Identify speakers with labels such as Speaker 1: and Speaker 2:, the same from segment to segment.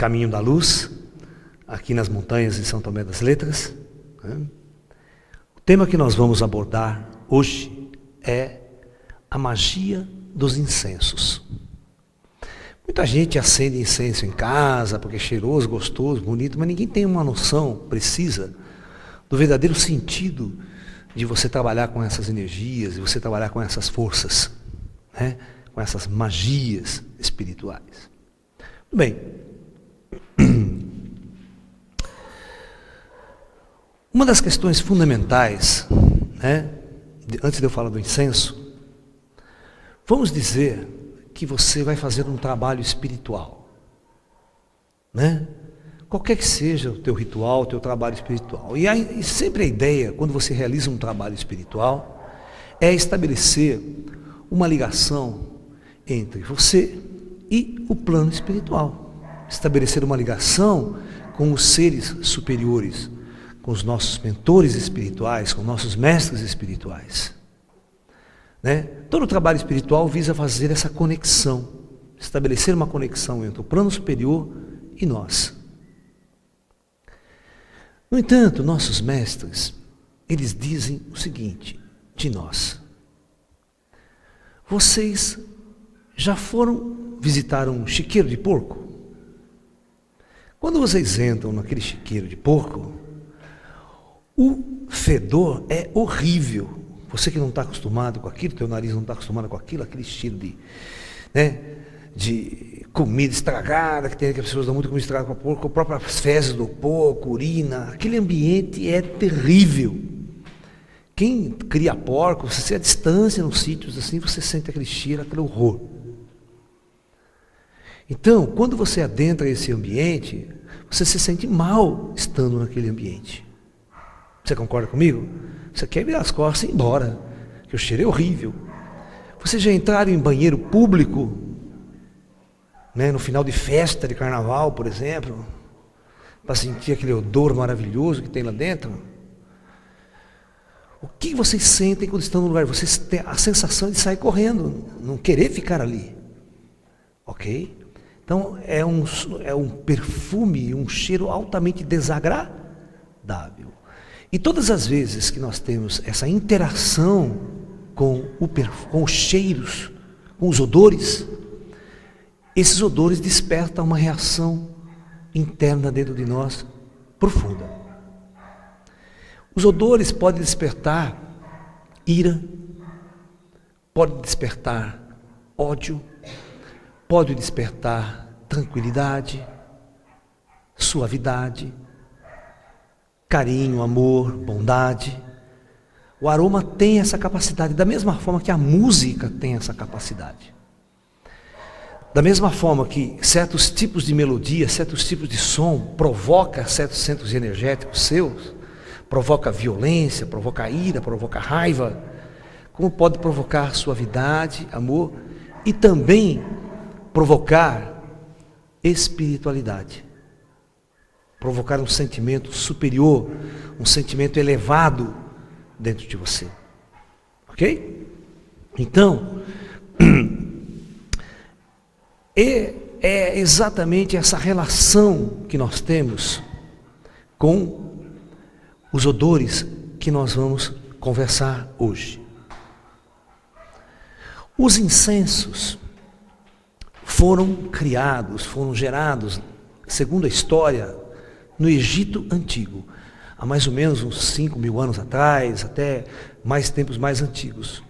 Speaker 1: Caminho da Luz, aqui nas montanhas de São Tomé das Letras. O tema que nós vamos abordar hoje é a magia dos incensos. Muita gente acende incenso em casa porque é cheiroso, gostoso, bonito, mas ninguém tem uma noção precisa do verdadeiro sentido de você trabalhar com essas energias, de você trabalhar com essas forças, né? Com essas magias espirituais. Bem, uma das questões fundamentais, né, antes de eu falar do incenso, vamos dizer que você vai fazer um trabalho espiritual, né? Qualquer que seja o teu ritual, o teu trabalho espiritual. E sempre a ideia, quando você realiza um trabalho espiritual, é estabelecer uma ligação entre você e o plano espiritual. Estabelecer uma ligação com os seres superiores, com os nossos mentores espirituais, com nossos mestres espirituais. Né? Todo o trabalho espiritual visa fazer essa conexão, estabelecer uma conexão entre o plano superior e nós. No entanto, nossos mestres, eles dizem o seguinte de nós: vocês já foram visitar um chiqueiro de porco? Quando vocês entram naquele chiqueiro de porco, o fedor é horrível. Você que não está acostumado com aquilo, teu nariz não está acostumado com aquilo, aquele estilo de comida estragada, que as pessoas dão muito comida estragada com porco, próprias fezes do porco, urina, aquele ambiente é terrível. Quem cria porco, você se a distância nos sítios assim, você sente aquele cheiro, aquele horror. Então, quando você adentra esse ambiente, você se sente mal estando naquele ambiente. Você concorda comigo? Você quer virar as costas e ir embora, que o cheiro é horrível. Vocês já entraram em banheiro público, né, no final de festa de carnaval, por exemplo, para sentir aquele odor maravilhoso que tem lá dentro? O que vocês sentem quando estão no lugar? Vocês têm a sensação de sair correndo, não querer ficar ali. Ok? Então é um perfume, um cheiro altamente desagradável. E todas as vezes que nós temos essa interação com os cheiros, com os odores, esses odores despertam uma reação interna dentro de nós profunda. Os odores podem despertar ira, podem despertar ódio, podem despertar tranquilidade, suavidade, carinho, amor, bondade. O aroma tem essa capacidade, da mesma forma que a música tem essa capacidade. Da mesma forma que certos tipos de melodia, certos tipos de som provoca certos centros energéticos seus, provoca violência, provoca ira, provoca raiva, como pode provocar suavidade, amor e também provocar espiritualidade. Provocar um sentimento superior, um sentimento elevado dentro de você. Ok? Então, é exatamente essa relação que nós temos com os odores que nós vamos conversar hoje. Os incensos foram criados, foram gerados, segundo a história, no Egito Antigo, há mais ou menos uns 5.000 anos atrás, até mais tempos mais antigos.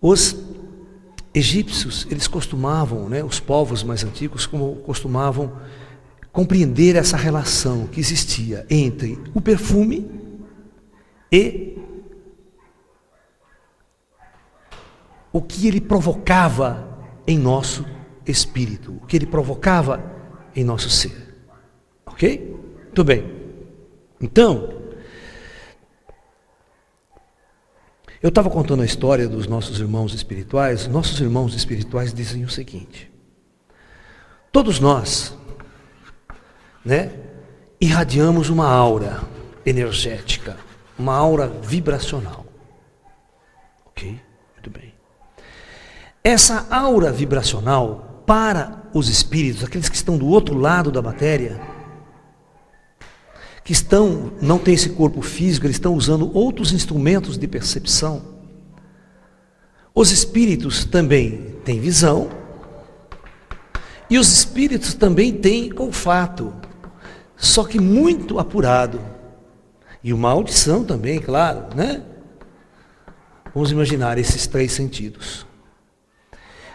Speaker 1: Os egípcios, eles costumavam, os povos mais antigos, costumavam compreender essa relação que existia entre o perfume e o que ele provocava em nosso espírito, o que ele provocava em nosso ser. Ok? Muito bem. Então, eu estava contando a história dos nossos irmãos espirituais. Nossos irmãos espirituais dizem o seguinte: todos nós, irradiamos uma aura energética, uma aura vibracional. Ok? Muito bem. Essa aura vibracional, para os espíritos, aqueles que estão do outro lado da matéria, que não têm esse corpo físico, eles estão usando outros instrumentos de percepção. Os espíritos também têm visão, e os espíritos também têm olfato, só que muito apurado. E uma audição também, claro, né? Vamos imaginar esses 3 sentidos.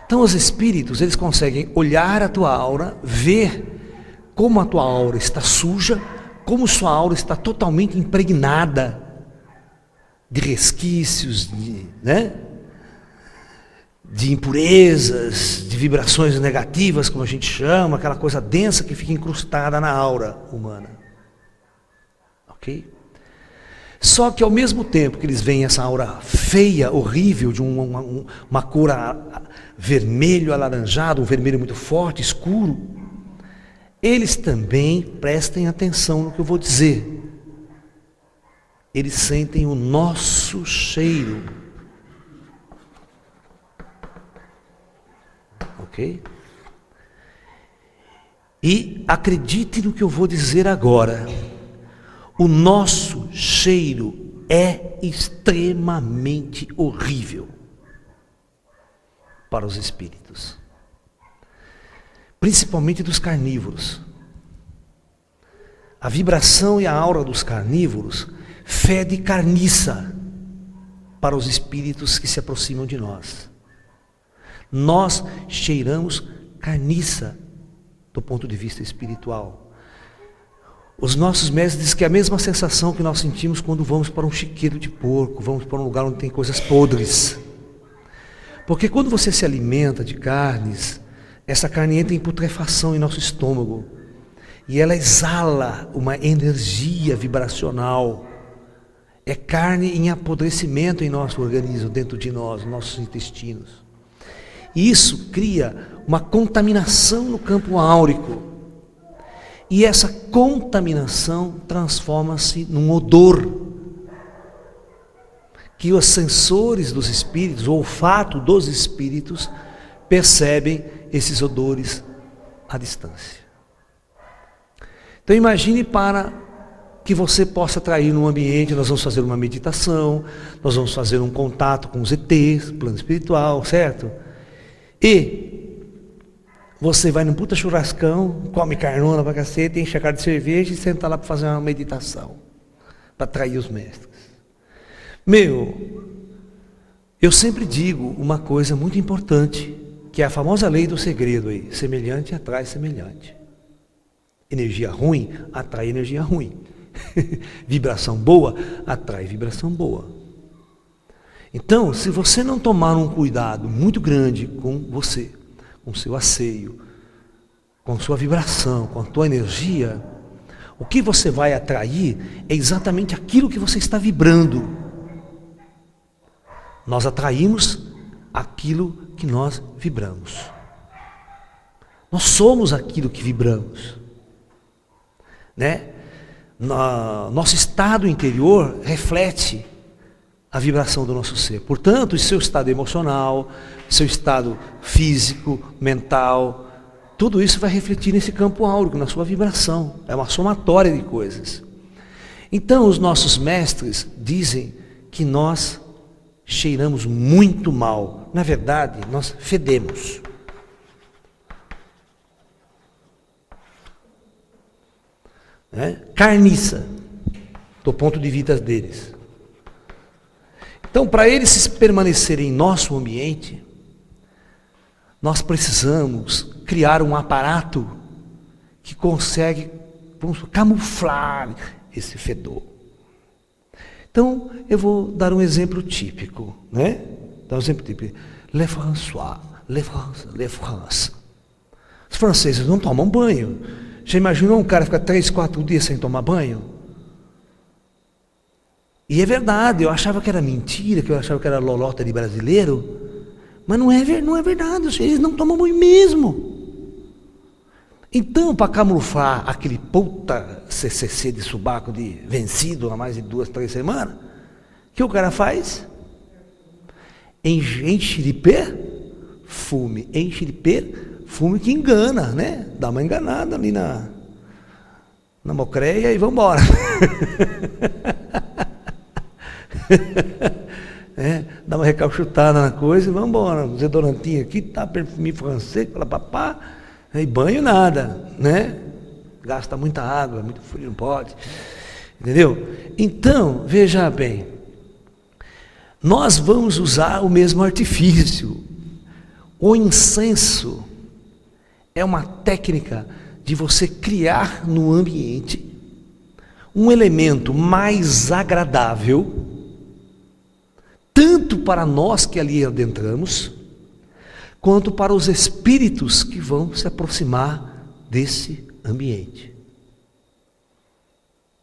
Speaker 1: Então os espíritos, eles conseguem olhar a tua aura, ver como a tua aura está suja, como sua aura está totalmente impregnada de resquícios, de impurezas, de vibrações negativas, como a gente chama, aquela coisa densa que fica incrustada na aura humana. Ok? Só que ao mesmo tempo que eles veem essa aura feia, horrível, de uma cor vermelho alaranjado, um vermelho muito forte, escuro, eles também prestem atenção no que eu vou dizer. Eles sentem o nosso cheiro. Ok? E acredite no que eu vou dizer agora. O nosso cheiro é extremamente horrível para os espíritos, principalmente dos carnívoros. A vibração e a aura dos carnívoros fede carniça para os espíritos que se aproximam de nós. Nós cheiramos carniça do ponto de vista espiritual. Os nossos mestres dizem que é a mesma sensação que nós sentimos quando vamos para um chiqueiro de porco, vamos para um lugar onde tem coisas podres. Porque quando você se alimenta de carnes, essa carne entra em putrefação em nosso estômago. E ela exala uma energia vibracional. É carne em apodrecimento em nosso organismo, dentro de nós, nossos intestinos. E isso cria uma contaminação no campo áurico. E essa contaminação transforma-se num odor. Que os sensores dos espíritos, o olfato dos espíritos, percebem esses odores à distância. Então imagine para que você possa atrair num ambiente, nós vamos fazer uma meditação, nós vamos fazer um contato com os ETs, plano espiritual, certo? E você vai num puta churrascão, come carnona pra cacete, enche a cara de cerveja e senta lá para fazer uma meditação, para atrair os mestres. Eu sempre digo uma coisa muito importante, que é a famosa lei do segredo aí, semelhante atrai semelhante. Energia ruim atrai energia ruim. Vibração boa atrai vibração boa. Então, se você não tomar um cuidado muito grande com você, com seu asseio, com sua vibração, com a tua energia, o que você vai atrair é exatamente aquilo que você está vibrando. Nós atraímos aquilo que nós vibramos. Nós somos aquilo que vibramos. Nosso estado interior reflete a vibração do nosso ser. Portanto, o seu estado emocional, seu estado físico, mental, tudo isso vai refletir nesse campo áurico, na sua vibração. É uma somatória de coisas. Então, os nossos mestres dizem que nós cheiramos muito mal. Na verdade, nós fedemos. Carniça, do ponto de vista deles. Então, para eles permanecerem em nosso ambiente, nós precisamos criar um aparato que consegue camuflar esse fedor. Então, eu vou dar um exemplo típico, Dar um exemplo típico. Le François, Le France, Le France. Os franceses não tomam banho. Já imaginou um cara ficar 3, 4 dias sem tomar banho? E é verdade, eu achava que era mentira, que eu achava que era lolota de brasileiro, mas não é verdade, eles não tomam banho mesmo. Então, para camuflar aquele puta CCC de subaco vencido há mais de 2, 3 semanas, o que o cara faz? Enche de perfume, perfume que engana, né? Dá uma enganada ali na mocreia e vamos embora. Dá uma recalchutada na coisa e vamos embora. O desodorantinho aqui, tá perfume francês, fala papá, e banho nada, né? Gasta muita água, muito frio, não pode. Entendeu? Então, veja bem, nós vamos usar o mesmo artifício. O incenso é uma técnica de você criar no ambiente um elemento mais agradável, tanto para nós que ali adentramos, quanto para os espíritos que vão se aproximar desse ambiente.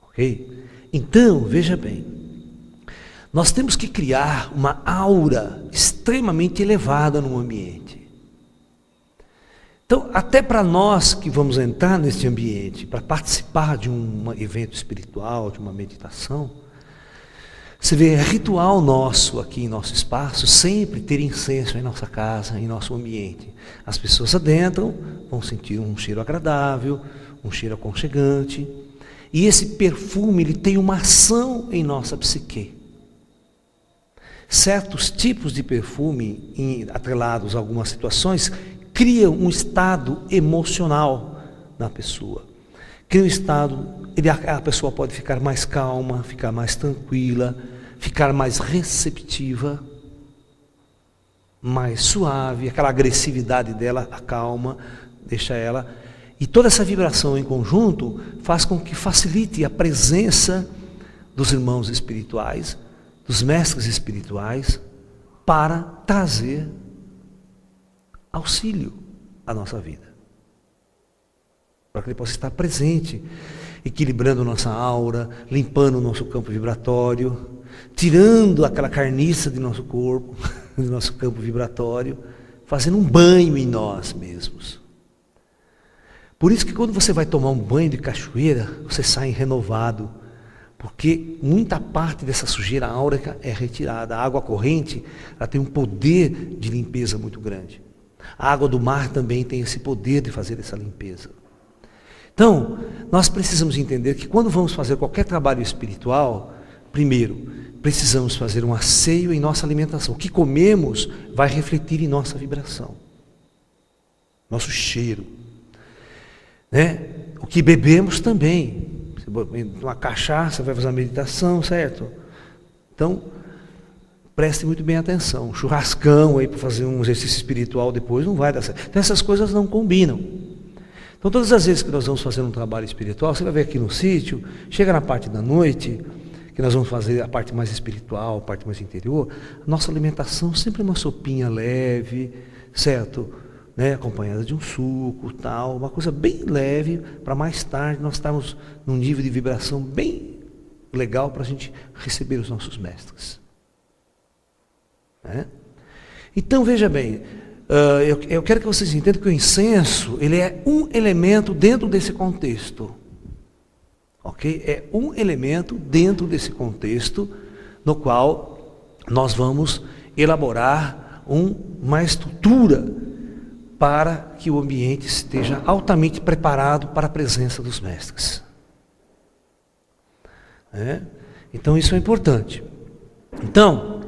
Speaker 1: Ok? Então, veja bem, nós temos que criar uma aura extremamente elevada no ambiente. Então, até para nós que vamos entrar nesse ambiente, para participar de um evento espiritual, de uma meditação, você vê, é ritual nosso aqui em nosso espaço, sempre ter incenso em nossa casa, em nosso ambiente. As pessoas adentram, vão sentir um cheiro agradável, um cheiro aconchegante, e esse perfume, ele tem uma ação em nossa psique. Certos tipos de perfume, atrelados a algumas situações, criam um estado emocional na pessoa. Cria um estado, a pessoa pode ficar mais calma, ficar mais tranquila, ficar mais receptiva, mais suave, aquela agressividade dela acalma, deixa ela. E toda essa vibração em conjunto faz com que facilite a presença dos irmãos espirituais, dos mestres espirituais, para trazer auxílio à nossa vida. Para que ele possa estar presente, equilibrando nossa aura, limpando o nosso campo vibratório, tirando aquela carniça de nosso corpo, do nosso campo vibratório, fazendo um banho em nós mesmos. Por isso que quando você vai tomar um banho de cachoeira, você sai renovado, porque muita parte dessa sujeira áurica é retirada. A água corrente, ela tem um poder de limpeza muito grande. A água do mar também tem esse poder de fazer essa limpeza. Então, nós precisamos entender que quando vamos fazer qualquer trabalho espiritual, primeiro, precisamos fazer um asseio em nossa alimentação. O que comemos vai refletir em nossa vibração, nosso cheiro, né? O que bebemos também. Uma cachaça, vai fazer uma meditação, certo? Então, preste muito bem atenção. Um churrascão aí para fazer um exercício espiritual depois não vai dar certo. Então essas coisas não combinam. Então todas as vezes que nós vamos fazer um trabalho espiritual, você vai ver aqui no sítio, chega na parte da noite, que nós vamos fazer a parte mais espiritual, a parte mais interior, a nossa alimentação sempre é uma sopinha leve, certo? Né? Acompanhada de um suco, tal, uma coisa bem leve, para mais tarde nós estarmos num nível de vibração bem legal para a gente receber os nossos mestres. Né? Então veja bem, eu quero que vocês entendam que o incenso, ele é um elemento dentro desse contexto, ok? É um elemento dentro desse contexto no qual nós vamos elaborar uma estrutura para que o ambiente esteja altamente preparado para a presença dos mestres. Então isso é importante. Então,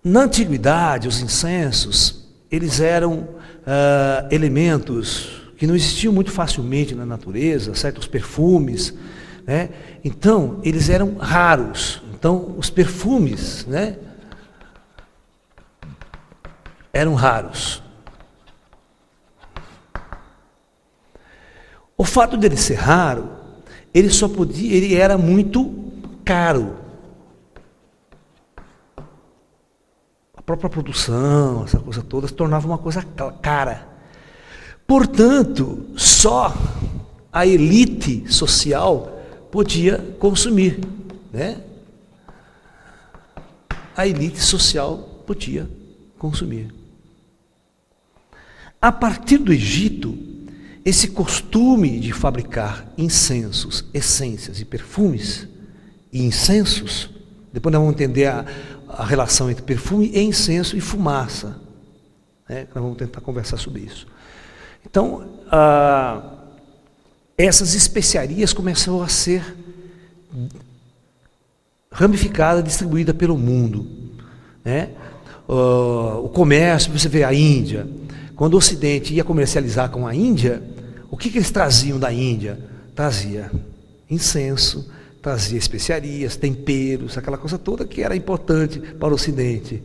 Speaker 1: na antiguidade, os incensos, eles eram elementos que não existiam muito facilmente na natureza, certos perfumes, né? Então, eles eram raros. Então, os perfumes, né, eram raros. O fato dele ser raro, ele era muito caro. A própria produção, essa coisa toda, se tornava uma coisa cara. Portanto, só a elite social podia consumir, né? A elite social podia consumir. A partir do Egito, esse costume de fabricar incensos, essências e perfumes, e incensos, depois nós vamos entender a relação entre perfume e incenso e fumaça. Nós vamos tentar conversar sobre isso. Então, essas especiarias começaram a ser ramificadas, distribuídas pelo mundo. O comércio, você vê a Índia. Quando o Ocidente ia comercializar com a Índia, o que eles traziam da Índia? Trazia incenso, trazia especiarias, temperos, aquela coisa toda que era importante para o Ocidente.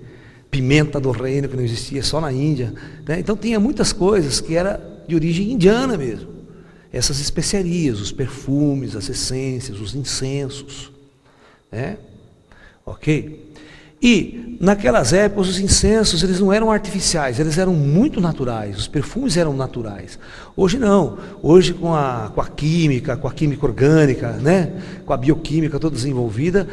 Speaker 1: Pimenta do reino, que não existia só na Índia. Então tinha muitas coisas que era de origem indiana mesmo. Essas especiarias, os perfumes, as essências, os incensos. Ok? E naquelas épocas os incensos eles não eram artificiais, eles eram muito naturais, os perfumes eram naturais. Hoje não, hoje com a química orgânica, com a bioquímica toda desenvolvida,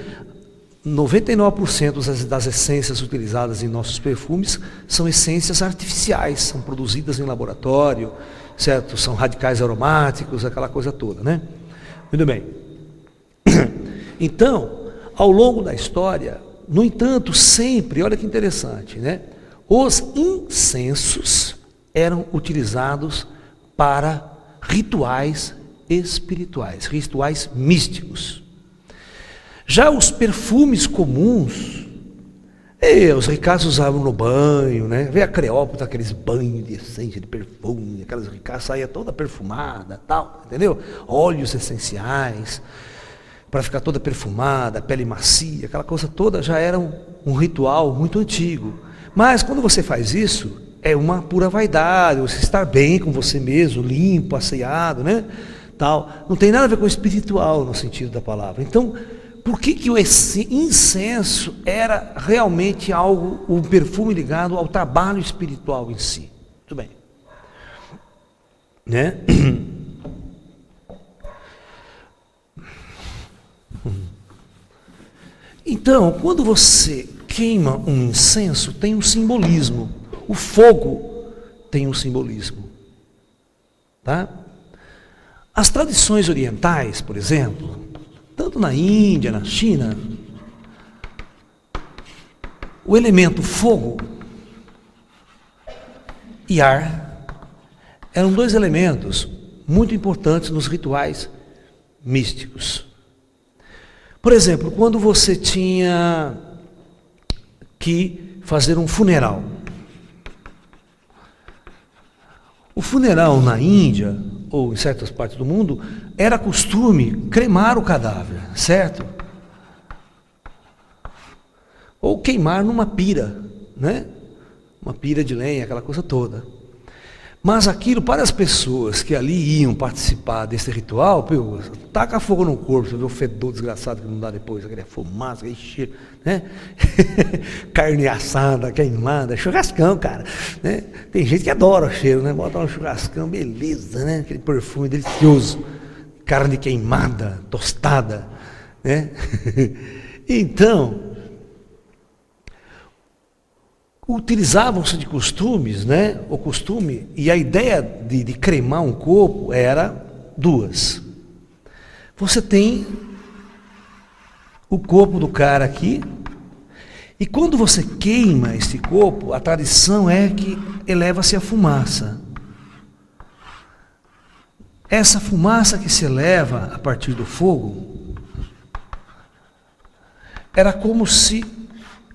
Speaker 1: 99% das essências utilizadas em nossos perfumes são essências artificiais, são produzidas em laboratório, certo? São radicais aromáticos, aquela coisa toda, Muito bem. Então, ao longo da história, no entanto, sempre, olha que interessante, os incensos eram utilizados para rituais espirituais, rituais místicos. Já os perfumes comuns, os ricaços usavam no banho, Vê a Cleópatra, aqueles banhos de essência, de perfume, aquelas ricaças saía toda perfumada, tal, entendeu? Óleos essenciais, para ficar toda perfumada, pele macia, aquela coisa toda já era um ritual muito antigo. Mas quando você faz isso, é uma pura vaidade, você estar bem com você mesmo, limpo, asseado, Tal. Não tem nada a ver com o espiritual no sentido da palavra. Então, por que o incenso era realmente algo, um perfume ligado ao trabalho espiritual em si? Muito bem. Então, quando você queima um incenso, tem um simbolismo. O fogo tem um simbolismo. Tá? As tradições orientais, por exemplo, tanto na Índia, na China, o elemento fogo e ar eram dois elementos muito importantes nos rituais místicos. Por exemplo, quando você tinha que fazer um funeral. O funeral na Índia, ou em certas partes do mundo, era costume cremar o cadáver, certo? Ou queimar numa pira, Uma pira de lenha, aquela coisa toda. Mas aquilo, para as pessoas que ali iam participar desse ritual, taca fogo no corpo, você vê o fedor desgraçado que não dá depois, aquele fumaça, aquele cheiro, Carne assada, queimada, churrascão, cara, Tem gente que adora o cheiro, Bota um churrascão, beleza, Aquele perfume delicioso, carne queimada, tostada, Então, utilizavam-se de costumes, o costume, e a ideia de cremar um corpo era duas. Você tem o corpo do cara aqui, e quando você queima esse corpo, a tradição é que eleva-se a fumaça. Essa fumaça que se eleva a partir do fogo, era como se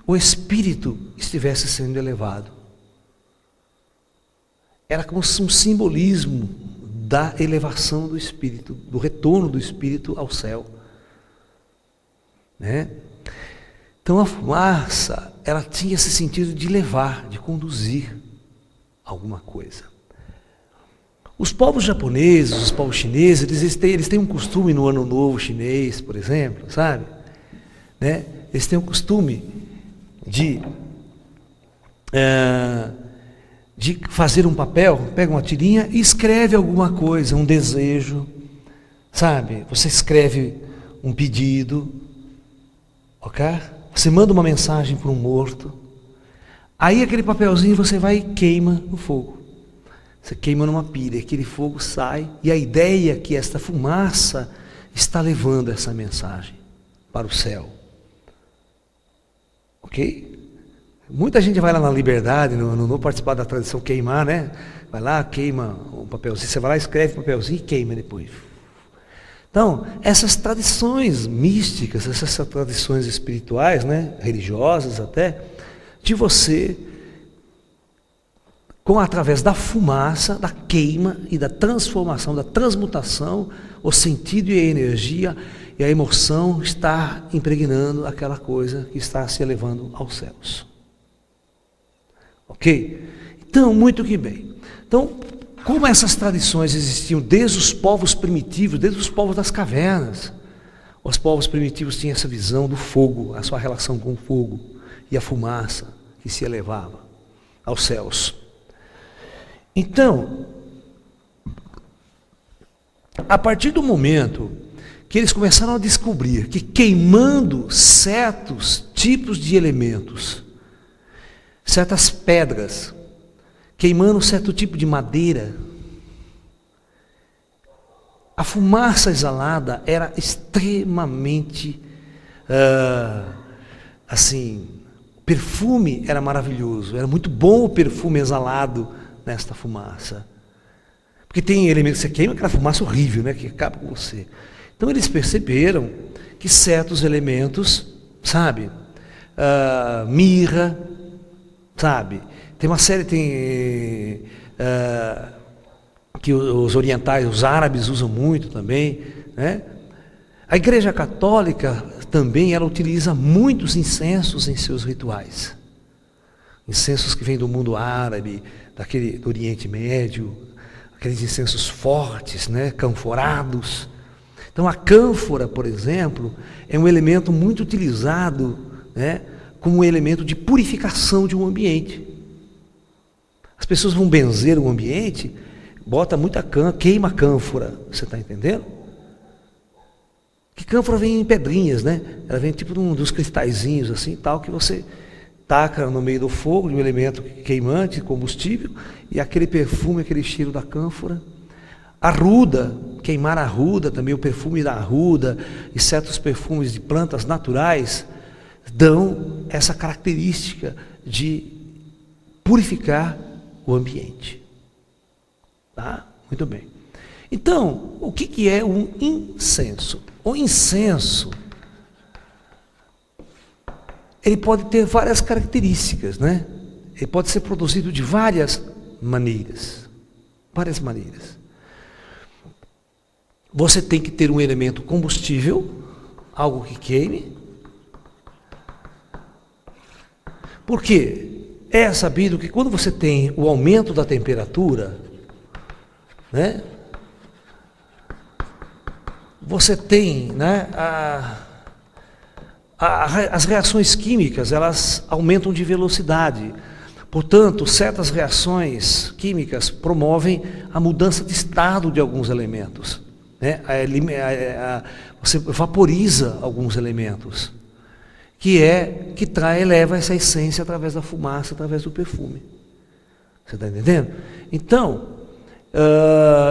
Speaker 1: o espírito estivesse sendo elevado. Era como se um simbolismo da elevação do espírito, do retorno do espírito ao céu. Então a fumaça, ela tinha esse sentido de levar, de conduzir alguma coisa. Os povos japoneses, os povos chineses, eles têm um costume no Ano Novo chinês, por exemplo, sabe? Eles têm um costume de fazer um papel, pega uma tirinha e escreve alguma coisa, um desejo, sabe? Você escreve um pedido, ok? Você manda uma mensagem para um morto, aí aquele papelzinho você vai e queima no fogo. Você queima numa pilha, aquele fogo sai, e a ideia é que esta fumaça está levando essa mensagem para o céu. Ok? Muita gente vai lá na Liberdade, não participar da tradição queimar, né? Vai lá, queima um papelzinho, você vai lá, escreve um papelzinho e queima depois. Então, essas tradições místicas, essas tradições espirituais, né? Religiosas até, de você, através da fumaça, da queima e da transformação, da transmutação, o sentido e a energia e a emoção está impregnando aquela coisa que está se elevando aos céus. Ok? Então, muito que bem. Então, como essas tradições existiam desde os povos primitivos, desde os povos das cavernas, os povos primitivos tinham essa visão do fogo, a sua relação com o fogo e a fumaça que se elevava aos céus. Então, a partir do momento que eles começaram a descobrir que queimando certos tipos de elementos, certas pedras, queimando certo tipo de madeira, a fumaça exalada era extremamente, o perfume era maravilhoso, era muito bom o perfume exalado nesta fumaça. Porque tem elementos que você queima, aquela fumaça horrível, né, que acaba com você. Então eles perceberam que certos elementos, sabe, mirra, sabe, tem uma série, que os orientais, os árabes usam muito também, né? A Igreja Católica também, ela utiliza muitos incensos em seus rituais. Incensos que vêm do mundo árabe, do Oriente Médio, aqueles incensos fortes, né? Canforados. Então a cânfora, por exemplo, é um elemento muito utilizado, né? Como um elemento de purificação de um ambiente. As pessoas vão benzer o ambiente, bota muita queima a cânfora, você está entendendo? Que cânfora vem em pedrinhas, né? Ela vem tipo dos cristalzinhos assim, tal, que você taca no meio do fogo, de um elemento queimante, combustível, e aquele perfume, aquele cheiro da cânfora. A ruda, queimar a ruda, também o perfume da ruda, e certos perfumes de plantas naturais, dão essa característica de purificar o ambiente. Tá? Muito bem. Então, o que é um incenso? O incenso, ele pode ter várias características, né? Ele pode ser produzido de várias maneiras. Várias maneiras. Você tem que ter um elemento combustível, algo que queime. Por quê? É sabido que quando você tem o aumento da temperatura, né, você tem, né, as reações químicas, elas aumentam de velocidade. Portanto, certas reações químicas promovem a mudança de estado de alguns elementos, né? Você vaporiza alguns elementos, que eleva essa essência através da fumaça, através do perfume. Você está entendendo? Então,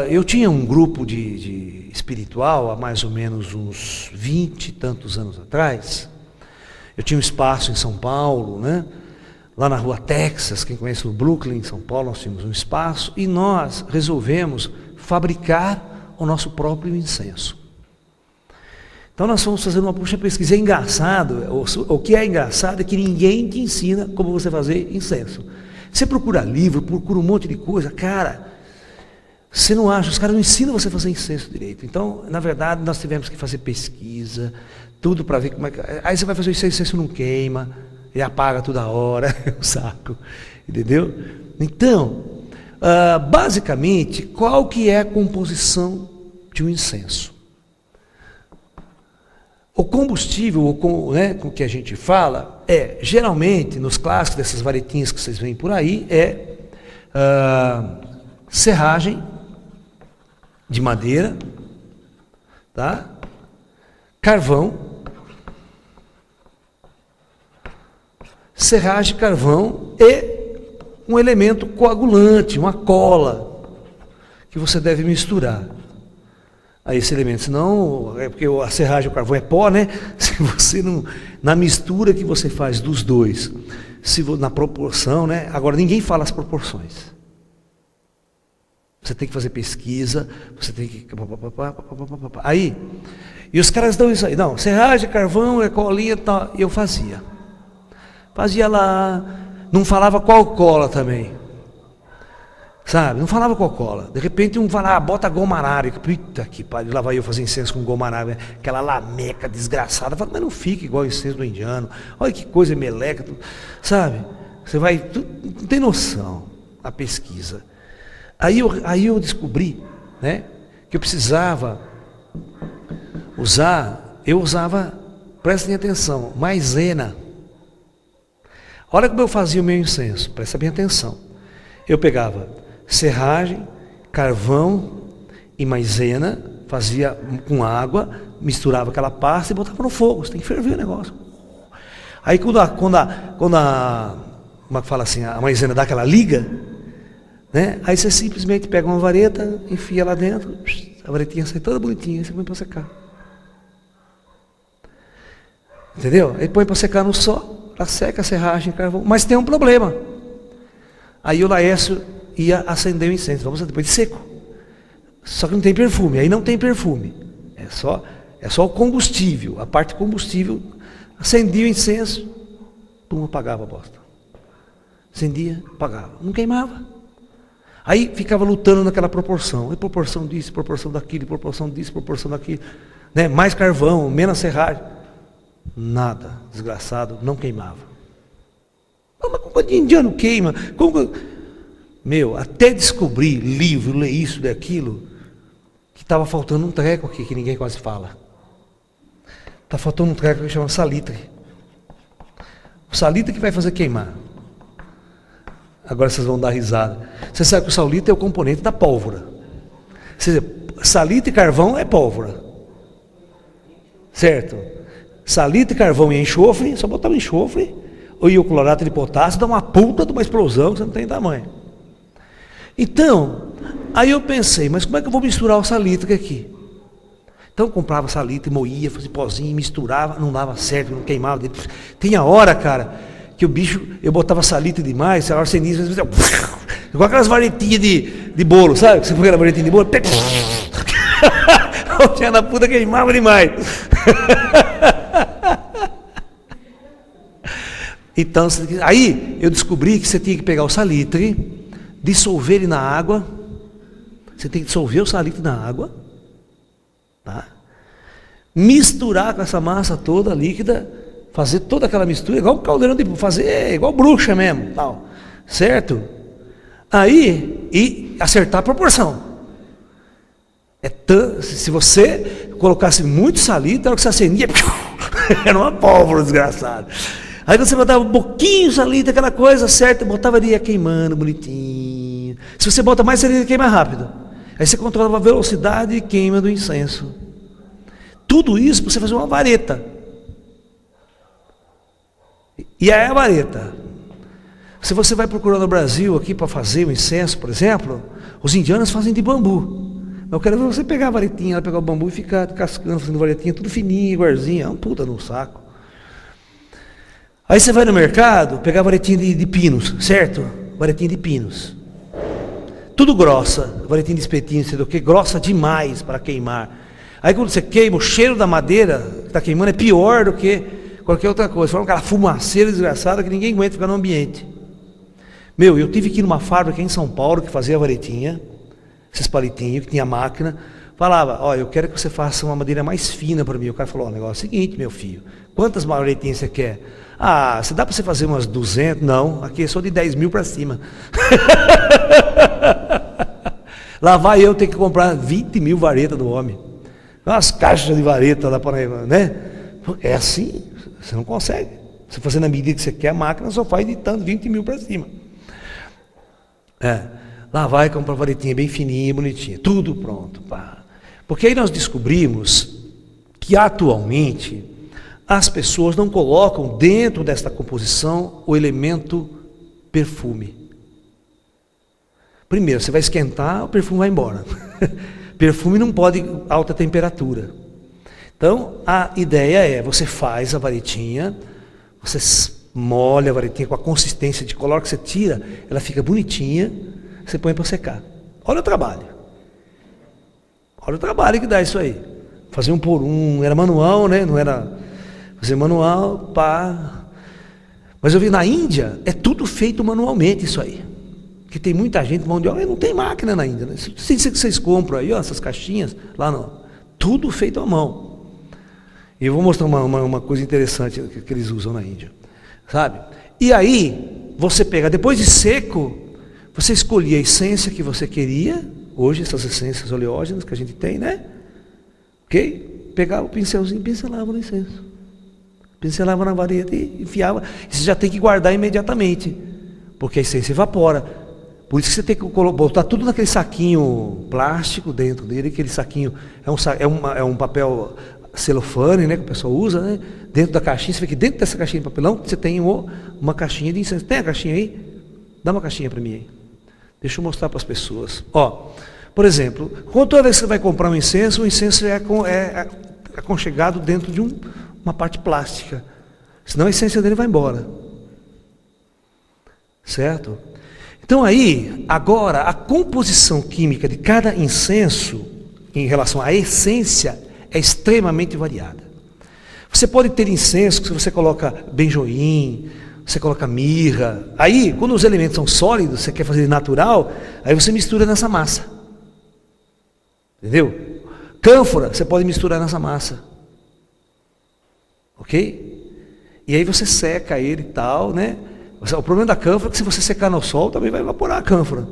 Speaker 1: eu tinha um grupo de espiritual há mais ou menos uns 20 e tantos anos atrás. Eu tinha um espaço em São Paulo, né? Lá na rua Texas, quem conhece o Brooklyn, em São Paulo, nós tínhamos um espaço e nós resolvemos fabricar o nosso próprio incenso. Então nós fomos fazer uma pesquisa. É engraçado, o que é engraçado é que ninguém te ensina como você fazer incenso. Você procura livro, procura um monte de coisa, cara, você não acha, os caras não ensinam você a fazer incenso direito. Então, na verdade, nós tivemos que fazer pesquisa, tudo para ver como é que... Aí você vai fazer o incenso, não queima, ele apaga toda hora, o saco, entendeu? Então, basicamente, qual que é a composição de um incenso? O combustível, né, com que a gente fala, geralmente, nos clássicos dessas varetinhas que vocês veem por aí, serragem de madeira, tá? Carvão, serragem de carvão e um elemento coagulante, uma cola, que você deve misturar. a esse elemento. Senão, é porque a serragem e o carvão é pó, né? Se você não, na mistura que você faz dos dois, na proporção, né? Agora ninguém fala as proporções. Você tem que fazer pesquisa, você tem que... Aí, e os caras dão isso aí. Não, serragem, carvão, colinha e tal. E eu fazia. Fazia lá, não falava qual cola também. Sabe, não falava qual cola. De repente um vai lá, bota goma arábica. Puta que pariu, lá vai eu fazer incenso com goma arábica. Aquela lameca desgraçada. Fala, mas não fica igual o incenso do indiano. Olha que coisa meleca. Sabe, você vai... Não tem noção a pesquisa. Aí eu descobri, né, que eu precisava eu usava, prestem atenção, maisena. Olha como eu fazia o meu incenso, presta bem atenção. Eu pegava serragem, carvão e maisena, fazia com água, misturava aquela pasta e botava no fogo. Você tem que ferver o negócio. Aí quando como é que fala assim, a maisena dá aquela liga, né? Aí você simplesmente pega uma vareta, enfia lá dentro, a varetinha sai toda bonitinha, você põe para secar. Entendeu? Aí põe para secar no sol, ela seca a serragem, carvão. Mas tem um problema. Aí o Laércio ia acender o incenso, vamos depois de seco. Só que não tem perfume, aí não tem perfume. É só o combustível, a parte combustível. Acendia o incenso, pum, apagava a bosta. Acendia, apagava. Não queimava. Aí ficava lutando naquela proporção. Proporção disso, proporção daquilo, proporção disso, proporção daquilo. Né? Mais carvão, menos serragem. Nada, desgraçado, não queimava. Mas como de indiano queima? Meu, até descobrir livro, ler isso, ler aquilo, que estava faltando um treco aqui, que ninguém quase fala. Está faltando um treco que chama salitre. O salitre que vai fazer queimar. Agora vocês vão dar risada. Você sabe que o salitre é o componente da pólvora. Salitre e carvão é pólvora. Certo? Salitre, carvão e enxofre, só botar o enxofre, ou o clorato de potássio, dá uma puta de uma explosão que você não tem tamanho. Então, aí eu pensei, mas como é que eu vou misturar o salitre aqui? Então eu comprava salitre, moía, fazia pozinho, misturava, não dava certo, não queimava. Tinha hora, cara, que o bicho, eu botava salitre demais, a hora sem isso, igual aquelas varetinhas de bolo, sabe? Você põe aquela varetinha de bolo, o tinha da puta queimava demais. Então, aí eu descobri que você tinha que pegar o salitre, dissolver ele na água. Você tem que dissolver o salitre na água, tá? Misturar com essa massa toda líquida, fazer toda aquela mistura, igual um caldeirão de fazer, igual bruxa mesmo, tal, certo? Aí, e acertar a proporção. Se você colocasse muito salitre, na hora que você acendia, era uma pólvora desgraçada. Aí você botava um pouquinho de salitre, aquela coisa certa, botava ali, ia queimando bonitinho. Se você bota mais salitre, queima rápido. Aí você controlava a velocidade de queima do incenso. Tudo isso para você fazer uma vareta. E aí a vareta. Se você vai procurar no Brasil aqui para fazer o incenso, por exemplo, os indianos fazem de bambu. Eu quero ver você pegar a varetinha, pegar o bambu e ficar cascando, fazendo varetinha, tudo fininho, igualzinho, é um puta no saco. Aí você vai no mercado, pegar a varetinha de pinos, certo? Varetinha de pinos. Tudo grossa, varetinha de espetinho, sei do que, grossa demais para queimar. Aí quando você queima, o cheiro da madeira que está queimando é pior do que qualquer outra coisa. Forma aquela fumaceira desgraçada que ninguém aguenta ficar no ambiente. Meu, eu tive que ir numa fábrica aqui em São Paulo que fazia varetinha, esses palitinhos, que tinha máquina, falava, ó, eu quero que você faça uma madeira mais fina para mim. O cara falou, o negócio é o seguinte, meu filho, quantas varetinhas você quer? Ah, se dá para você fazer umas 200? Não, aqui é só de 10 mil para cima. Lá vai eu ter que comprar 20 mil varetas do homem. Umas caixas de vareta lá para, né? É assim, você não consegue. Você fazendo a medida que você quer, a máquina só faz de tanto 20 mil para cima. Lá vai comprar varetinha bem fininha, bonitinha, tudo pronto. Pá. Porque aí nós descobrimos que atualmente as pessoas não colocam dentro desta composição o elemento perfume. Primeiro, você vai esquentar, o perfume vai embora. Perfume não pode alta temperatura. Então, a ideia é, você faz a varetinha, você molha a varetinha com a consistência de color que você tira, ela fica bonitinha, você põe para secar. Olha o trabalho. Olha o trabalho que dá isso aí. Fazer um por um, era manual, né? Não era fazer manual, pá. Mas eu vi na Índia, é tudo feito manualmente isso aí. Porque tem muita gente, mão de obra, não tem máquina na Índia, né? Isso que vocês compram aí, ó, essas caixinhas, lá não. Tudo feito à mão. E eu vou mostrar uma coisa interessante que eles usam na Índia. Sabe? E aí, você pega, depois de seco, você escolhia a essência que você queria, hoje essas essências oleógenas que a gente tem, né? Ok? Pegava o pincelzinho e pincelava no incenso. Pincelava na vareta e enfiava. E você já tem que guardar imediatamente, porque a essência evapora. Por isso que você tem que botar tudo naquele saquinho plástico dentro dele, aquele saquinho, é um papel celofane, né, que o pessoal usa, né? Dentro da caixinha, você vê que dentro dessa caixinha de papelão, você tem uma caixinha de incenso. Tem a caixinha aí? Dá uma caixinha para mim aí. Deixa eu mostrar para as pessoas. Ó, por exemplo, toda vez que você vai comprar um incenso, o incenso é aconchegado dentro de uma parte plástica. Senão a essência dele vai embora. Certo? Então aí, agora, a composição química de cada incenso, em relação à essência, é extremamente variada. Você pode ter incenso que você coloca benjoim, você coloca mirra. Aí, quando os elementos são sólidos, você quer fazer natural, aí você mistura nessa massa. Entendeu? Cânfora, você pode misturar nessa massa. Ok? E aí você seca ele e tal, né? O problema da cânfora é que se você secar no sol, também vai evaporar a cânfora.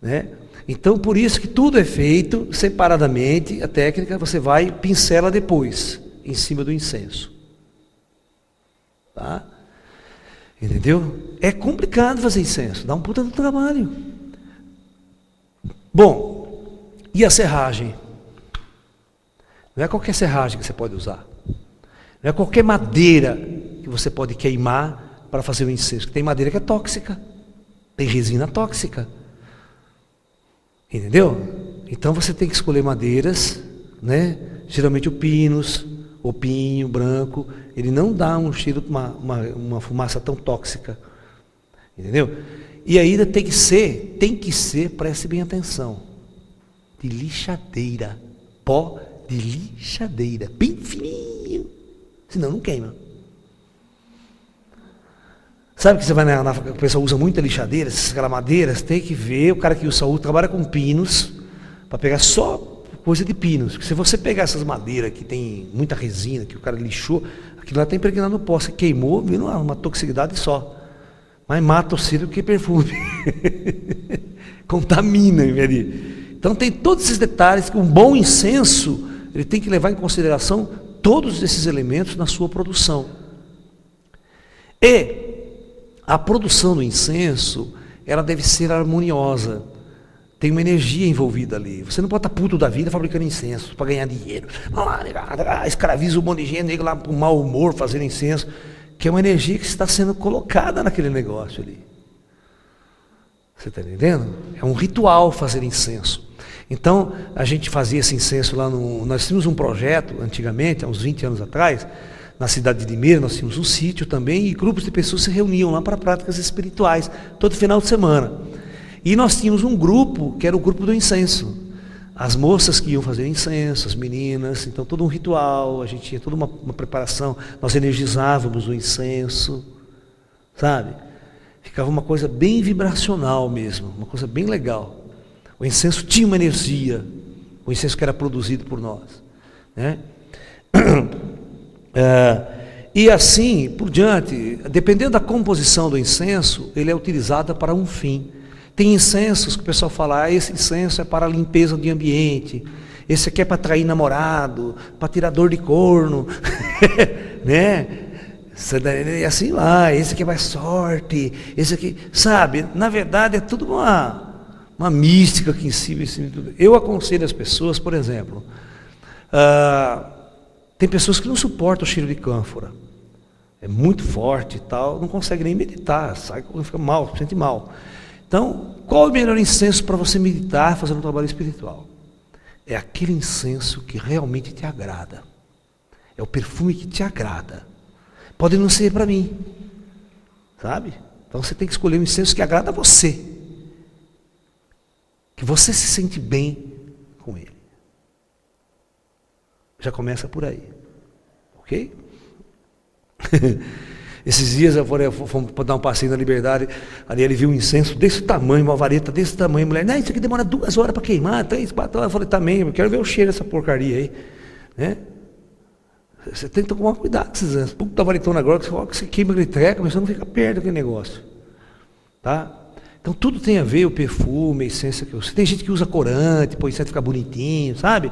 Speaker 1: Né? Então, por isso que tudo é feito separadamente, a técnica você vai e pincela depois, em cima do incenso. Tá? Entendeu? É complicado fazer incenso, dá um puta do trabalho. Bom, e a serragem? Não é qualquer serragem que você pode usar. Não é qualquer madeira que você pode queimar para fazer o incenso. Tem madeira que é tóxica, tem resina tóxica. Entendeu? Então você tem que escolher madeiras, né? Geralmente o pinus, o pinho branco, ele não dá um cheiro, uma fumaça tão tóxica. Entendeu? E ainda tem que ser, preste bem atenção, de lixadeira, pó de lixadeira, bem fininho, senão não queima. Sabe que você vai o pessoal usa muita lixadeira, aquela madeira, você tem que ver, o cara que usa trabalha com pinos, para pegar só coisa de pinos. Porque se você pegar essas madeiras que tem muita resina, que o cara lixou, aquilo lá está impregnado no pó, você queimou, vindo uma toxicidade só. Mas mata o cílio que perfume. Contamina, então tem todos esses detalhes que um bom incenso, ele tem que levar em consideração todos esses elementos na sua produção. E a produção do incenso, ela deve ser harmoniosa. Tem uma energia envolvida ali. Você não pode estar puto da vida fabricando incenso para ganhar dinheiro. Escraviza um monte de gente, lá para o mau humor fazendo incenso, que é uma energia que está sendo colocada naquele negócio ali. Você está entendendo? É um ritual fazer incenso. Então, a gente fazia esse incenso lá nós tínhamos um projeto antigamente, há uns 20 anos atrás, na cidade de Limeira, nós tínhamos um sítio também, e grupos de pessoas se reuniam lá para práticas espirituais, todo final de semana. E nós tínhamos um grupo, que era o grupo do incenso. As moças que iam fazer incenso, as meninas, então todo um ritual, a gente tinha toda uma preparação, nós energizávamos o incenso, sabe? Ficava uma coisa bem vibracional mesmo, uma coisa bem legal. O incenso tinha uma energia, o incenso que era produzido por nós, né? E assim por diante, dependendo da composição do incenso, ele é utilizado para um fim. Tem incensos que o pessoal fala, esse incenso é para a limpeza do ambiente, esse aqui é para atrair namorado, para tirar dor de corno, né? E assim lá, esse aqui é mais sorte, esse aqui, sabe? Na verdade é tudo uma mística aqui em cima. Eu aconselho as pessoas, por exemplo, tem pessoas que não suportam o cheiro de cânfora, é muito forte e tal, não consegue nem meditar, fica mal, se sente mal. Então, qual é o melhor incenso para você meditar, fazer um trabalho espiritual? é aquele incenso que realmente te agrada. É o perfume que te agrada. Pode não ser para mim, sabe? Então você tem que escolher um incenso que agrada a você. Que você se sente bem com ele. Já começa por aí. Ok? Esses dias fomos dar um passeio na Liberdade, ali ele viu um incenso desse tamanho, uma vareta desse tamanho, a mulher, não, isso aqui demora 2 horas para queimar, 3, 4 horas, eu falei, também, eu quero ver o cheiro dessa porcaria aí, né? Você tem que tomar cuidado com esses incensos, puta varetona agora, que você queima aquele treco, mas você não fica perto daquele negócio, tá? Então tudo tem a ver, o perfume, a essência que você, tem gente que usa corante, põe incenso ficar bonitinho, sabe?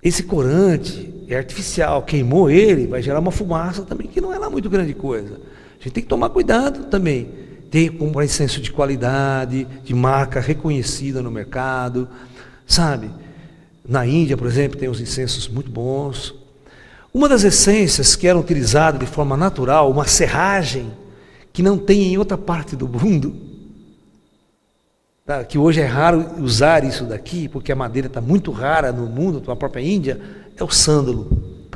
Speaker 1: Esse corante é artificial, queimou ele, vai gerar uma fumaça também, que não é lá muito grande coisa. A gente tem que tomar cuidado também. Tem que comprar incenso de qualidade, de marca reconhecida no mercado, sabe? Na Índia, por exemplo, tem uns incensos muito bons. Uma das essências que eram utilizadas de forma natural, uma serragem, que não tem em outra parte do mundo, tá? Que hoje é raro usar isso daqui, porque a madeira está muito rara no mundo, na própria Índia, é o sândalo.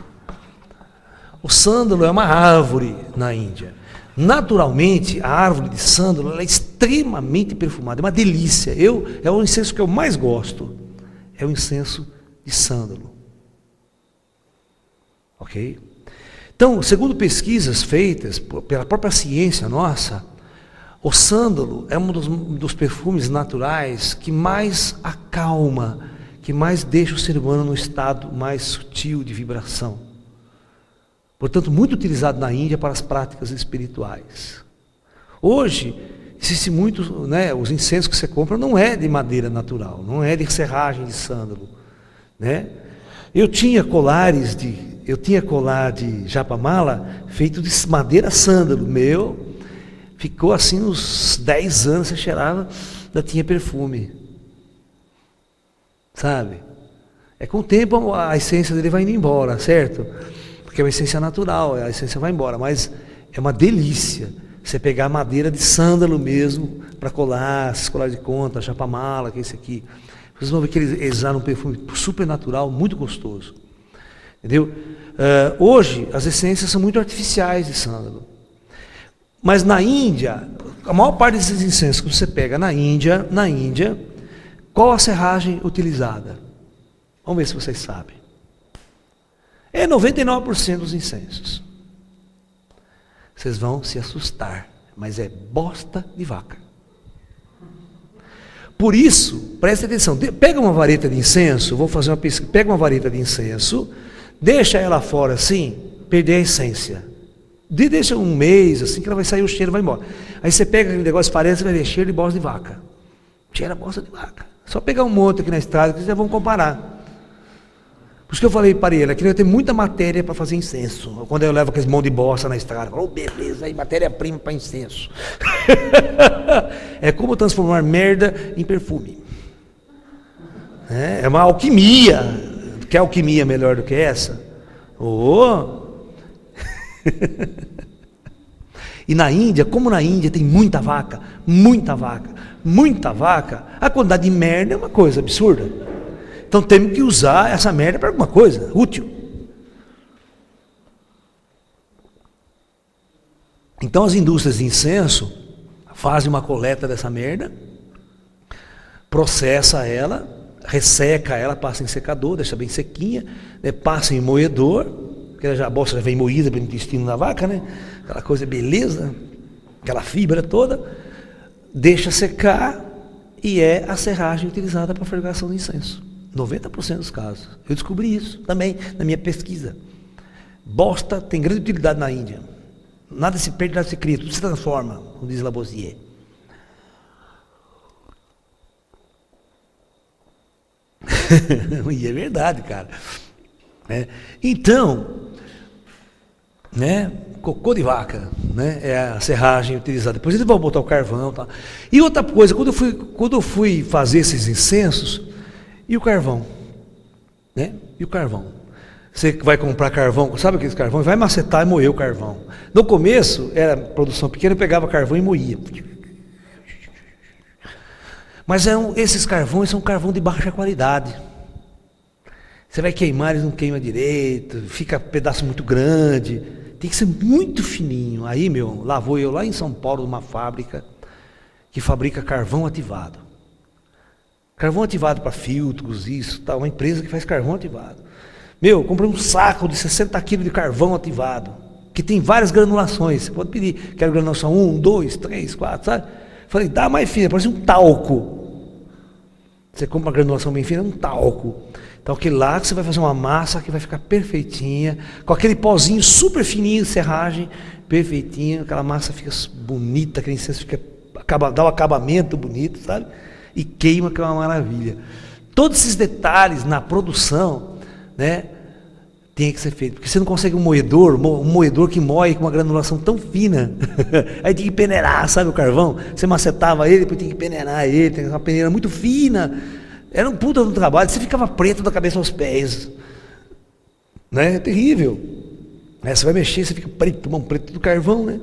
Speaker 1: O sândalo é uma árvore na Índia. Naturalmente, a árvore de sândalo ela é extremamente perfumada, é uma delícia. É o incenso que eu mais gosto, é o incenso de sândalo. Ok? Então, segundo pesquisas feitas pela própria ciência nossa, o sândalo é um dos perfumes naturais que mais acalma, que mais deixa o ser humano num estado mais sutil de vibração. Portanto, muito utilizado na Índia para as práticas espirituais. Hoje, existe muito, né, os incensos que você compra não é de madeira natural, não é de serragem de sândalo, né? Eu tinha colar de japamala feito de madeira sândalo, ficou assim uns 10 anos, você cheirava, ainda tinha perfume. Sabe? É com o tempo a essência dele vai indo embora, certo? Porque é uma essência natural, a essência vai embora, mas é uma delícia você pegar a madeira de sândalo mesmo, para colar, esses colares de conta, japamala, que é esse aqui. Vocês vão ver que eles usaram um perfume super natural, muito gostoso. Entendeu? Hoje, as essências são muito artificiais de sândalo. Mas na Índia, a maior parte desses incensos que você pega na Índia, qual a serragem utilizada? Vamos ver se vocês sabem. É 99% dos incensos. Vocês vão se assustar, mas é bosta de vaca. Por isso, preste atenção, pega uma vareta de incenso, vou fazer uma pesquisa, pega uma vareta de incenso, deixa ela fora assim, perder a essência. Deixa um mês, assim, que ela vai sair, o cheiro vai embora. Aí você pega aquele negócio, parece, vai ver cheiro de bosta de vaca. Cheira bosta de vaca. Só pegar um monte aqui na estrada, que vocês já vão comparar. Por isso que eu falei para ele, aqui vai ter muita matéria para fazer incenso. Quando eu levo aqueles monte de bosta na estrada, eu falo, oh, beleza, aí matéria-prima para incenso. É como transformar merda em perfume. É uma alquimia. Quer alquimia melhor do que essa? Oh! E na Índia, como na Índia tem muita vaca, a quantidade de merda é uma coisa absurda. Então temos que usar essa merda para alguma coisa útil. Então as indústrias de incenso fazem uma coleta dessa merda, processa ela, resseca ela, passa em secador, deixa bem sequinha, né, passa em moedor, porque a bosta já vem moída pelo intestino da vaca, né? Aquela coisa beleza, aquela fibra toda, deixa secar e é a serragem utilizada para a fabricação de incenso. 90% dos casos. Eu descobri isso também na minha pesquisa. Bosta tem grande utilidade na Índia. Nada se perde, nada se cria, tudo se transforma, como diz Lavoisier. E é verdade, cara. Então, né, cocô de vaca, né, é a serragem utilizada. Depois eles vão botar o carvão, tá? E outra coisa, quando eu fui fazer esses incensos, e o carvão, né? E o carvão? Você vai comprar carvão, sabe aqueles carvão? Vai macetar e moer o carvão. No começo, era produção pequena, eu pegava carvão e moía. Mas esses carvões são carvão de baixa qualidade. Você vai queimar, eles não queimam direito, fica pedaço muito grande. Tem que ser muito fininho. Aí, lá vou eu, lá em São Paulo, numa fábrica que fabrica carvão ativado. Carvão ativado para filtros, isso, tá, uma empresa que faz carvão ativado. Comprei um saco de 60 quilos de carvão ativado, que tem várias granulações. Você pode pedir, quero granulação 1, 2, 3, 4, sabe? Falei, dá mais fina, parece um talco. Você compra uma granulação bem fina, é um talco. Então aquele lá que você vai fazer uma massa que vai ficar perfeitinha, com aquele pozinho super fininho de serragem, perfeitinho, aquela massa fica bonita, aquele incenso dá um acabamento bonito, sabe? E queima, que é uma maravilha. Todos esses detalhes na produção, né, tem que ser feito, porque você não consegue um moedor que moe com uma granulação tão fina. Aí tem que peneirar, sabe, o carvão? Você macetava ele, depois tem que peneirar ele, tem uma peneira muito fina. Era um puta do trabalho, você ficava preto da cabeça aos pés. Né? É terrível. Você vai mexer, você fica preto, mão preta do carvão, né?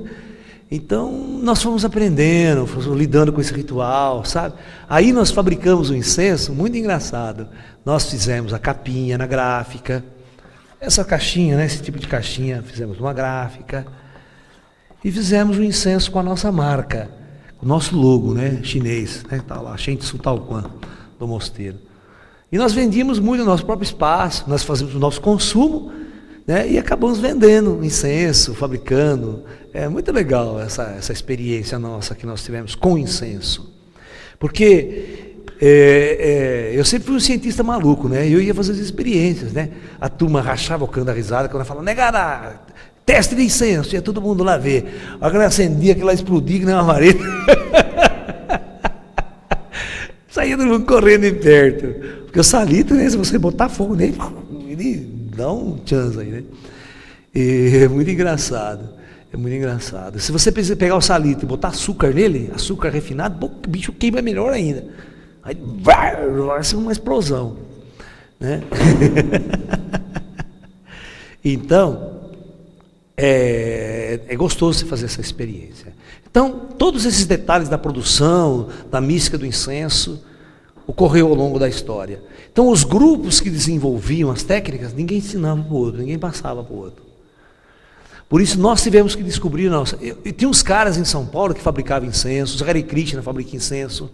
Speaker 1: Então, nós fomos aprendendo, fomos lidando com esse ritual, sabe? Aí nós fabricamos um incenso muito engraçado. Nós fizemos a capinha na gráfica. Essa caixinha, né? Esse tipo de caixinha, fizemos uma gráfica. E fizemos um incenso com a nossa marca, com o nosso logo, né? Chinês, né? Tá lá, Shen Tzu Taoquan, do mosteiro. E nós vendíamos muito no nosso próprio espaço, nós fazíamos o nosso consumo, né? E acabamos vendendo incenso, fabricando. É muito legal essa experiência nossa que nós tivemos com incenso. Porque eu sempre fui um cientista maluco, né? Eu ia fazer as experiências, né? A turma rachava o cano da risada quando eu falava, negada, teste de incenso, ia todo mundo lá ver. A galera acendia, aquilo lá explodia que nem uma vareta. Saía todo mundo correndo de perto. Porque o salito, né? Se você botar fogo nele, ele dá um chance aí, né? E é muito engraçado. É muito engraçado. Se você pegar o salito e botar açúcar nele, açúcar refinado, o bicho queima melhor ainda. Aí vai ser uma explosão. Né? Então, é gostoso você fazer essa experiência. Então, todos esses detalhes da produção, da mística do incenso, ocorreu ao longo da história. Então, os grupos que desenvolviam as técnicas, ninguém ensinava para o outro, ninguém passava para o outro. Por isso, nós tivemos que descobrir. Tinha uns caras em São Paulo que fabricavam incensos, Hare Krishna fabrica incenso,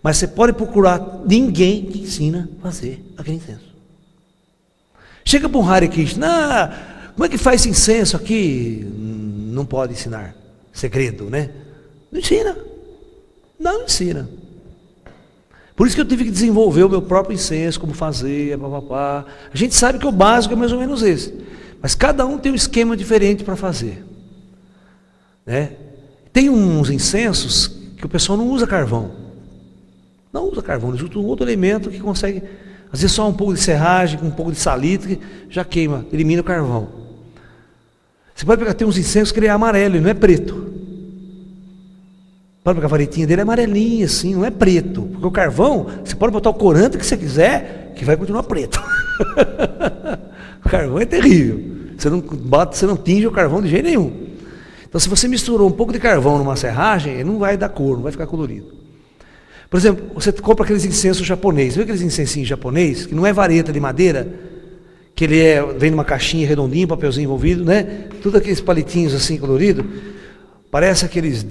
Speaker 1: mas você pode procurar ninguém que ensina a fazer aquele incenso. Chega para um Hare Krishna, como é que faz esse incenso aqui? Não pode ensinar. Segredo, né? Não ensina. Não ensina. Por isso que eu tive que desenvolver o meu próprio incenso, como fazer, papapá. A gente sabe que o básico é mais ou menos esse. Mas cada um tem um esquema diferente para fazer. Né? Tem uns incensos que o pessoal não usa carvão. Não usa carvão, eles usam um outro elemento que consegue, às vezes só um pouco de serragem, com um pouco de salito, que já queima, elimina o carvão. Você pode pegar, tem uns incensos que ele é amarelo, ele não é preto. Pode pegar a varetinha dele, é amarelinha assim, não é preto. Porque o carvão, você pode botar o corante que você quiser, que vai continuar preto. O carvão é terrível. Você não tinge o carvão de jeito nenhum. Então, se você misturou um pouco de carvão numa serragem, ele não vai dar cor, não vai ficar colorido. Por exemplo, você compra aqueles incensos japoneses. Viu aqueles incensinhos japoneses, que não é vareta de madeira, que ele vem numa caixinha redondinha, papelzinho envolvido, né? Tudo aqueles palitinhos assim coloridos. Parece aqueles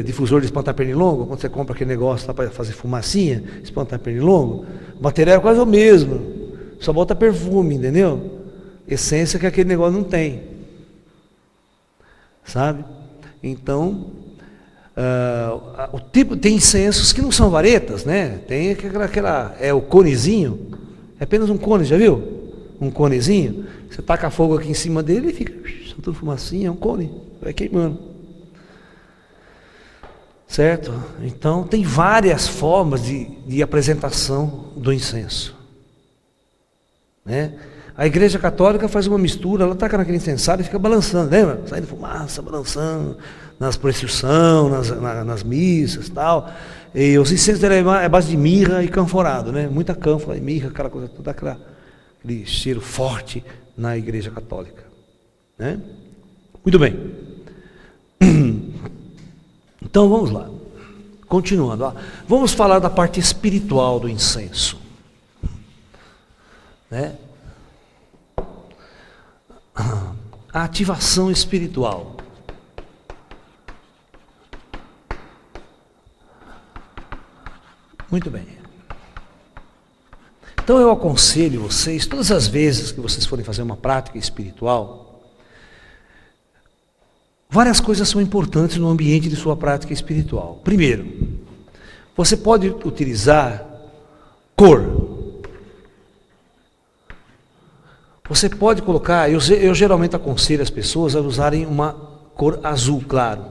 Speaker 1: difusores de espantar pernilongo, quando você compra aquele negócio lá para fazer fumacinha, espantar pernilongo. O material é quase o mesmo, só bota perfume, entendeu? Essência que aquele negócio não tem. Sabe? Então, o tipo, tem incensos que não são varetas, né? Tem o conezinho, é apenas um cone, já viu? Um conezinho, você taca fogo aqui em cima dele e fica soltando fumacinha, é um cone, vai queimando. Certo? Então, tem várias formas de apresentação do incenso. Né? A Igreja Católica faz uma mistura, ela taca naquele incensário e fica balançando, lembra? Saindo fumaça, balançando, nas procissões, nas missas e tal. E os incensos dela é base de mirra e canforado, né? Muita cânfora e mirra, aquela coisa toda, aquele cheiro forte na Igreja Católica. Né? Muito bem. Então vamos lá. Continuando, ó. Vamos falar da parte espiritual do incenso. Né? A ativação espiritual. Muito bem. Então eu aconselho vocês, todas as vezes que vocês forem fazer uma prática espiritual, várias coisas são importantes no ambiente de sua prática espiritual. Primeiro, você pode utilizar cor. Você pode colocar, eu geralmente aconselho as pessoas a usarem uma cor azul claro.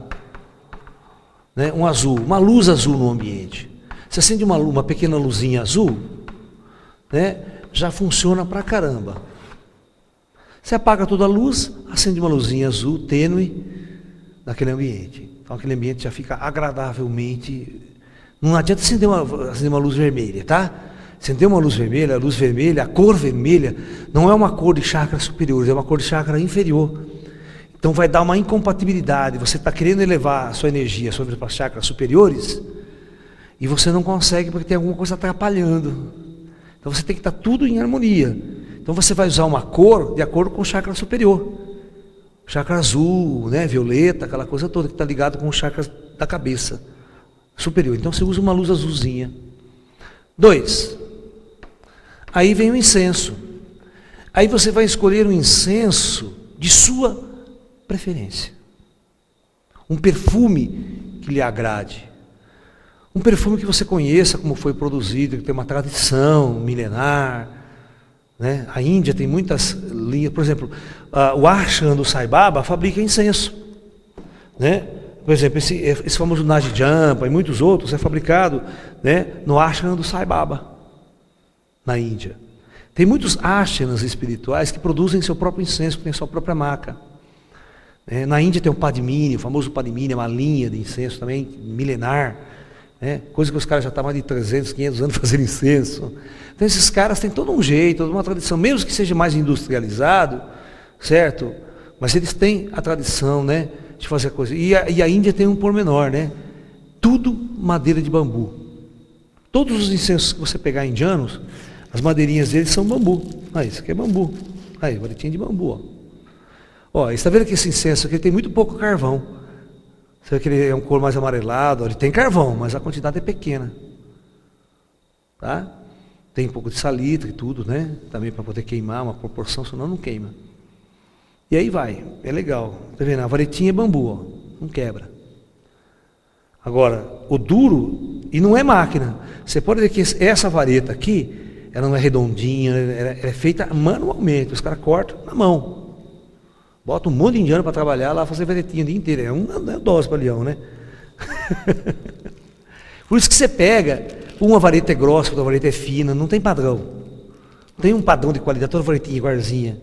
Speaker 1: Né? Um azul, uma luz azul no ambiente. Você acende uma pequena luzinha azul, né? Já funciona pra caramba. Você apaga toda a luz, acende uma luzinha azul tênue naquele ambiente. Então aquele ambiente já fica agradavelmente. Não adianta acender uma luz vermelha, tá? Acender uma luz vermelha, a cor vermelha, não é uma cor de chakras superiores, é uma cor de chakra inferior. Então vai dar uma incompatibilidade. Você está querendo elevar a sua energia sobre os chakras superiores e você não consegue porque tem alguma coisa atrapalhando. Então você tem que estar tudo em harmonia. Então você vai usar uma cor de acordo com o chakra superior. Chakra azul, né, violeta, aquela coisa toda que está ligado com os chakras da cabeça superior. Então você usa uma luz azulzinha. 2. Aí vem o incenso. Aí você vai escolher um incenso de sua preferência. Um perfume que lhe agrade. Um perfume que você conheça como foi produzido, que tem uma tradição milenar. Né? A Índia tem muitas linhas. Por exemplo, o Ashram do Sai Baba fabrica incenso. Né? Por exemplo, esse famoso Nadi Jampa e muitos outros é fabricado, né, no Ashram do Sai Baba, na Índia. Tem muitos ashrams espirituais que produzem seu próprio incenso, que tem sua própria maca. Na Índia tem o Padmini, o famoso Padmini, é uma linha de incenso também milenar. Coisa que os caras já estão mais de 300, 500 anos fazendo incenso. Então esses caras têm todo um jeito, toda uma tradição, mesmo que seja mais industrializado, certo? Mas eles têm a tradição, né, de fazer a coisa. E a Índia tem um pormenor, né? Tudo madeira de bambu. Todos os incensos que você pegar indianos, as madeirinhas deles são bambu. Aí, isso aqui é bambu. Aí, varetinha de bambu, ó. Ó, está vendo que esse incenso aqui tem muito pouco carvão. Você vê que ele é um cor mais amarelado, ele tem carvão, mas a quantidade é pequena. Tá? Tem um pouco de salitre e tudo, né? Também para poder queimar uma proporção, senão não queima. E aí vai, é legal. Tá vendo? A varetinha é bambu, ó, não quebra. Agora, o duro, e não é máquina. Você pode ver que essa vareta aqui, ela não é redondinha, ela é feita manualmente. Os caras cortam na mão. Bota um monte de indiano para trabalhar lá, fazer varetinha o dia inteiro. É uma dose para leão, né? Por isso que você pega, uma vareta é grossa, outra vareta é fina, não tem padrão. Não tem um padrão de qualidade, toda varetinha igualzinha.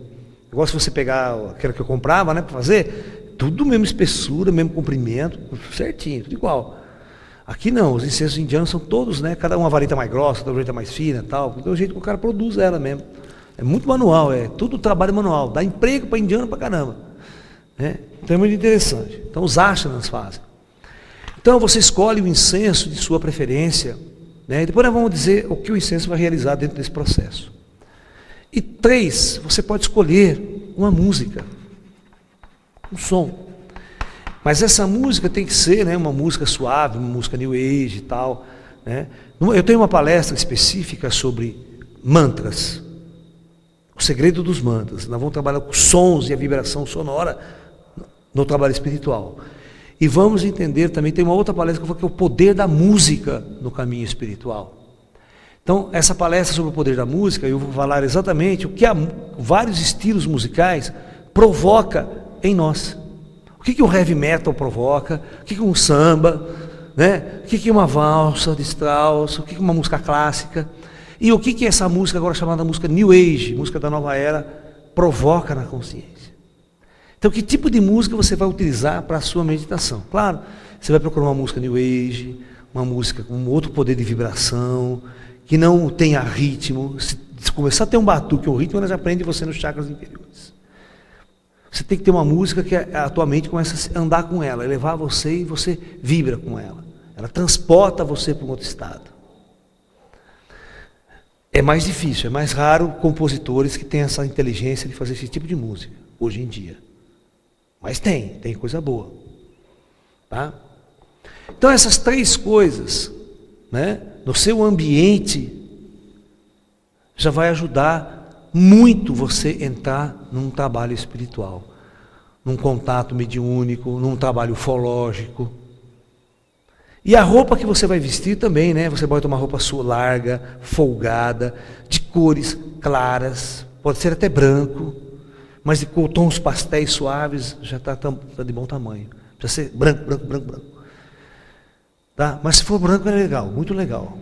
Speaker 1: Igual se você pegar aquela que eu comprava, né, para fazer, tudo mesma espessura, mesmo comprimento, certinho, tudo igual. Aqui não, os incensos indianos são todos, né, cada uma vareta mais grossa, outra vareta mais fina, tal, do jeito que o cara produz ela mesmo. É muito manual, é tudo trabalho manual, dá emprego para indiano para caramba. Né? Então é muito interessante. Então os ashrams fazem. Então você escolhe o incenso de sua preferência, né? E depois nós vamos dizer o que o incenso vai realizar dentro desse processo. E 3, você pode escolher uma música, um som. Mas essa música tem que ser, né, uma música suave, uma música New Age e tal. Né? Eu tenho uma palestra específica sobre mantras. O segredo dos mantras. Nós vamos trabalhar com sons e a vibração sonora no trabalho espiritual. E vamos entender também, tem uma outra palestra que eu falo que é o poder da música no caminho espiritual. Então, essa palestra sobre o poder da música, eu vou falar exatamente o que vários estilos musicais provoca em nós. O que o heavy metal provoca, o que um samba, né? O que uma valsa de Strauss, o que uma música clássica. E o que essa música, agora chamada música New Age, música da nova era, provoca na consciência. Então, que tipo de música você vai utilizar para a sua meditação? Claro, você vai procurar uma música New Age, uma música com outro poder de vibração, que não tenha ritmo. Se começar a ter um batuque, um ritmo, ela já prende você nos chakras inferiores. Você tem que ter uma música que a tua mente começa a andar com ela, elevar você e você vibra com ela. Ela transporta você para um outro estado. É mais difícil, é mais raro compositores que têm essa inteligência de fazer esse tipo de música, hoje em dia. Mas tem coisa boa. Tá? Então essas 3 coisas, né, no seu ambiente, já vai ajudar muito você entrar num trabalho espiritual, num contato mediúnico, num trabalho ufológico. E a roupa que você vai vestir também, né? Você pode tomar roupa sua larga, folgada, de cores claras, pode ser até branco, mas de tons pastéis suaves já está de bom tamanho. Precisa ser branco, branco, branco, branco. Tá? Mas se for branco é legal, muito legal.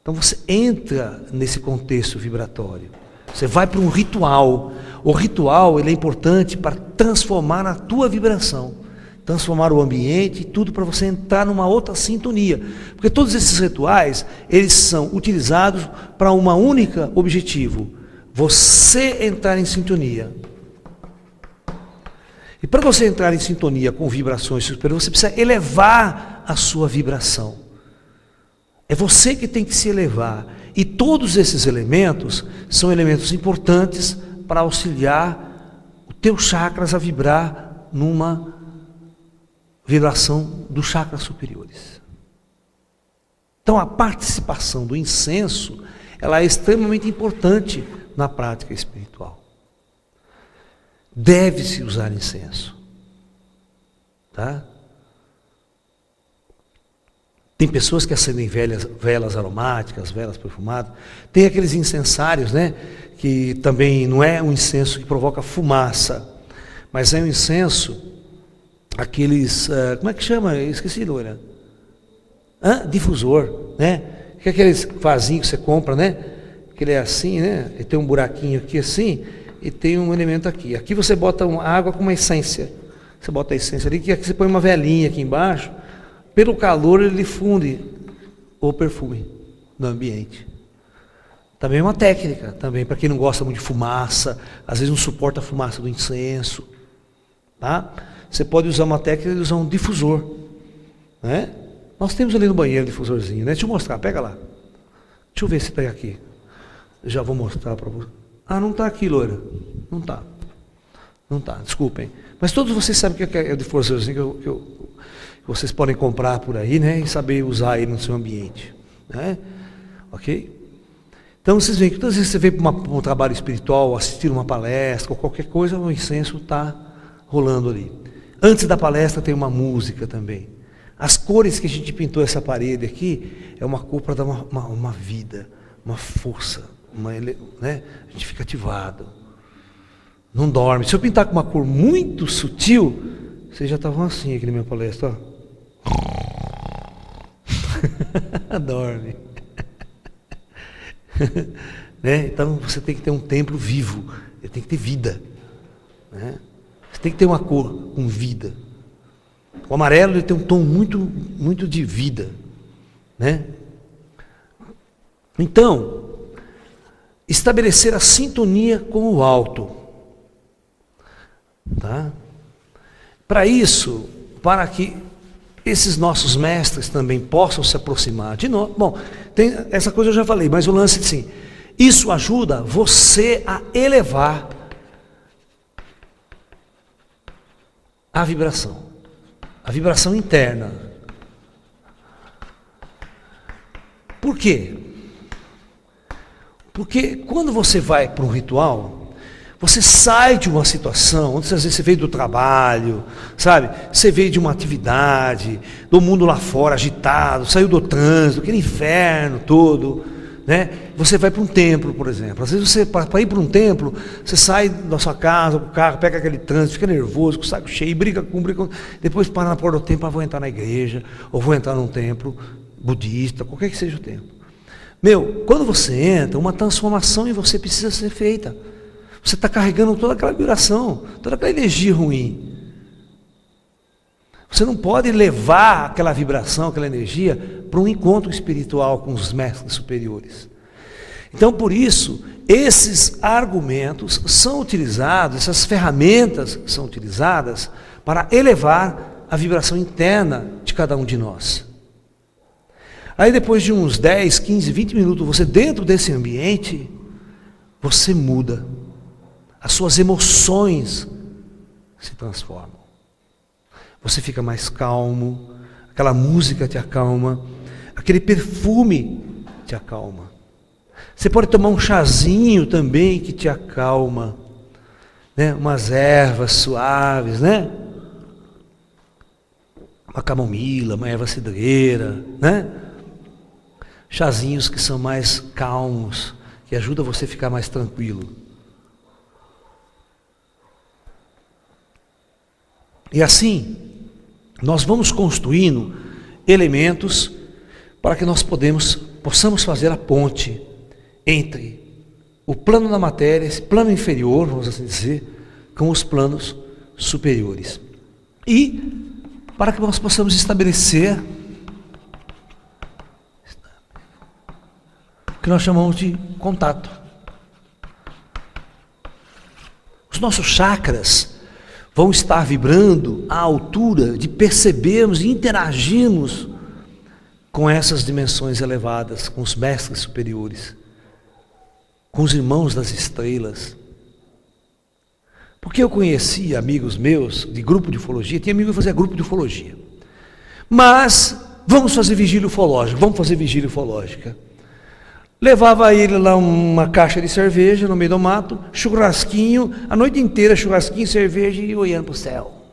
Speaker 1: Então você entra nesse contexto vibratório. Você vai para um ritual. O ritual ele é importante para transformar a tua vibração. Transformar o ambiente e tudo para você entrar numa outra sintonia. Porque todos esses rituais, eles são utilizados para um único objetivo. Você entrar em sintonia. E para você entrar em sintonia com vibrações superiores, você precisa elevar a sua vibração. É você que tem que se elevar. E todos esses elementos são elementos importantes para auxiliar o teu chakras a vibrar numa vibração dos chakras superiores. Então a participação do incenso, ela é extremamente importante na prática espiritual. Deve-se usar incenso. Tá? Tem pessoas que acendem velas aromáticas, velas perfumadas. Tem aqueles incensários, né? Que também não é um incenso que provoca fumaça, mas é um incenso, aqueles, como é que chama? Eu esqueci, Loura. Difusor, né? Que é aqueles vasinhos que você compra, né? Que ele é assim, né? Ele tem um buraquinho aqui assim, e tem um elemento aqui. Aqui você bota uma água com uma essência. Você bota a essência ali, que aqui você põe uma velinha aqui embaixo. Pelo calor ele difunde o perfume no ambiente. Também é uma técnica, também para quem não gosta muito de fumaça, às vezes não suporta a fumaça do incenso. Tá? Você pode usar uma técnica de usar um difusor. Né? Nós temos ali no banheiro um difusorzinho, né? Deixa eu mostrar, pega lá. Deixa eu ver se está aqui. Eu já vou mostrar para você. Não está aqui, loira. Não está. Não está, desculpem. Mas todos vocês sabem o que é o difusorzinho que vocês podem comprar por aí, né? E saber usar ele no seu ambiente. Né? Ok? Então vocês veem que todas as vezes você vem para um trabalho espiritual, assistir uma palestra, ou qualquer coisa, o incenso está rolando ali. Antes da palestra tem uma música também. As cores que a gente pintou essa parede aqui, é uma cor para dar uma vida, uma força, né? A gente fica ativado. Não dorme. Se eu pintar com uma cor muito sutil, vocês já estavam assim aqui na minha palestra, ó. Dorme. Né? Então você tem que ter um templo vivo, ele tem que ter vida. Né? Você tem que ter uma cor com vida. O amarelo ele tem um tom muito, muito de vida. Né? Então, estabelecer a sintonia com o alto. Tá? Para isso, para que esses nossos mestres também possam se aproximar de nós. Bom, essa coisa eu já falei, mas o lance assim, isso ajuda você a elevar a vibração interna. Por quê? Porque quando você vai para um ritual, você sai de uma situação, onde às vezes você veio do trabalho, sabe? Você veio de uma atividade, do mundo lá fora agitado, saiu do trânsito, aquele inferno todo, né? Você vai para um templo, por exemplo. Às vezes você, para ir para um templo, você sai da sua casa, com o carro, pega aquele trânsito, fica nervoso, com o saco cheio, briga com, depois para na porta do templo, vou entrar na igreja, ou vou entrar num templo budista, qualquer que seja o templo. Quando você entra, uma transformação em você precisa ser feita. Você está carregando toda aquela vibração, toda aquela energia ruim. Você não pode levar aquela vibração, aquela energia, para um encontro espiritual com os mestres superiores. Então, por isso, esses argumentos são utilizados, essas ferramentas são utilizadas para elevar a vibração interna de cada um de nós. Aí depois de uns 10, 15, 20 minutos, você dentro desse ambiente, você muda. As suas emoções se transformam. Você fica mais calmo, aquela música te acalma, aquele perfume te acalma. Você pode tomar um chazinho também que te acalma, né? Umas ervas suaves, né? Uma camomila, uma erva cidreira, né? Chazinhos que são mais calmos, que ajudam você a ficar mais tranquilo. E assim, nós vamos construindo elementos para que nós possamos fazer a ponte entre o plano da matéria, esse plano inferior, vamos assim dizer, com os planos superiores. E para que nós possamos estabelecer o que nós chamamos de contato. Os nossos chakras vão estar vibrando à altura de percebermos e interagirmos com essas dimensões elevadas, com os mestres superiores, com os irmãos das estrelas. Porque eu conheci amigos meus de grupo de ufologia, tinha amigo que fazia grupo de ufologia. Mas vamos fazer vigília ufológica. Levava ele lá uma caixa de cerveja no meio do mato, churrasquinho, a noite inteira churrasquinho, cerveja e olhando para o céu.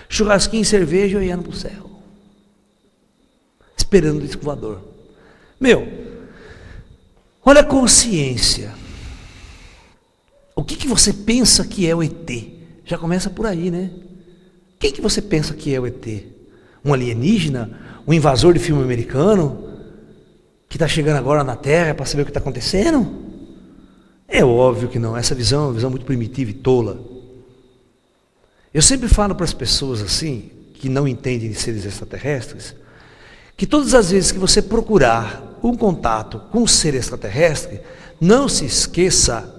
Speaker 1: Churrasquinho, cerveja e olhando para o céu. Esperando o disco voador. Olha a consciência. O que você pensa que é o ET? Já começa por aí, né? O que você pensa que é o ET? Um alienígena? Um invasor de filme americano? Que está chegando agora na Terra para saber o que está acontecendo? É óbvio que não. Essa visão é uma visão muito primitiva e tola. Eu sempre falo para as pessoas assim, que não entendem de seres extraterrestres, que todas as vezes que você procurar um contato com um ser extraterrestre, não se esqueça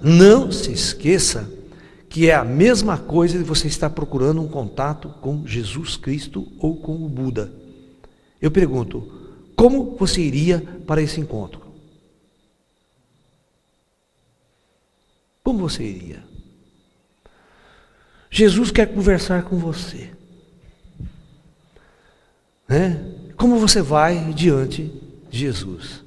Speaker 1: que é a mesma coisa de você estar procurando um contato com Jesus Cristo ou com o Buda. Eu pergunto, como você iria para esse encontro? Como você iria? Jesus quer conversar com você. Né? Como você vai diante de Jesus?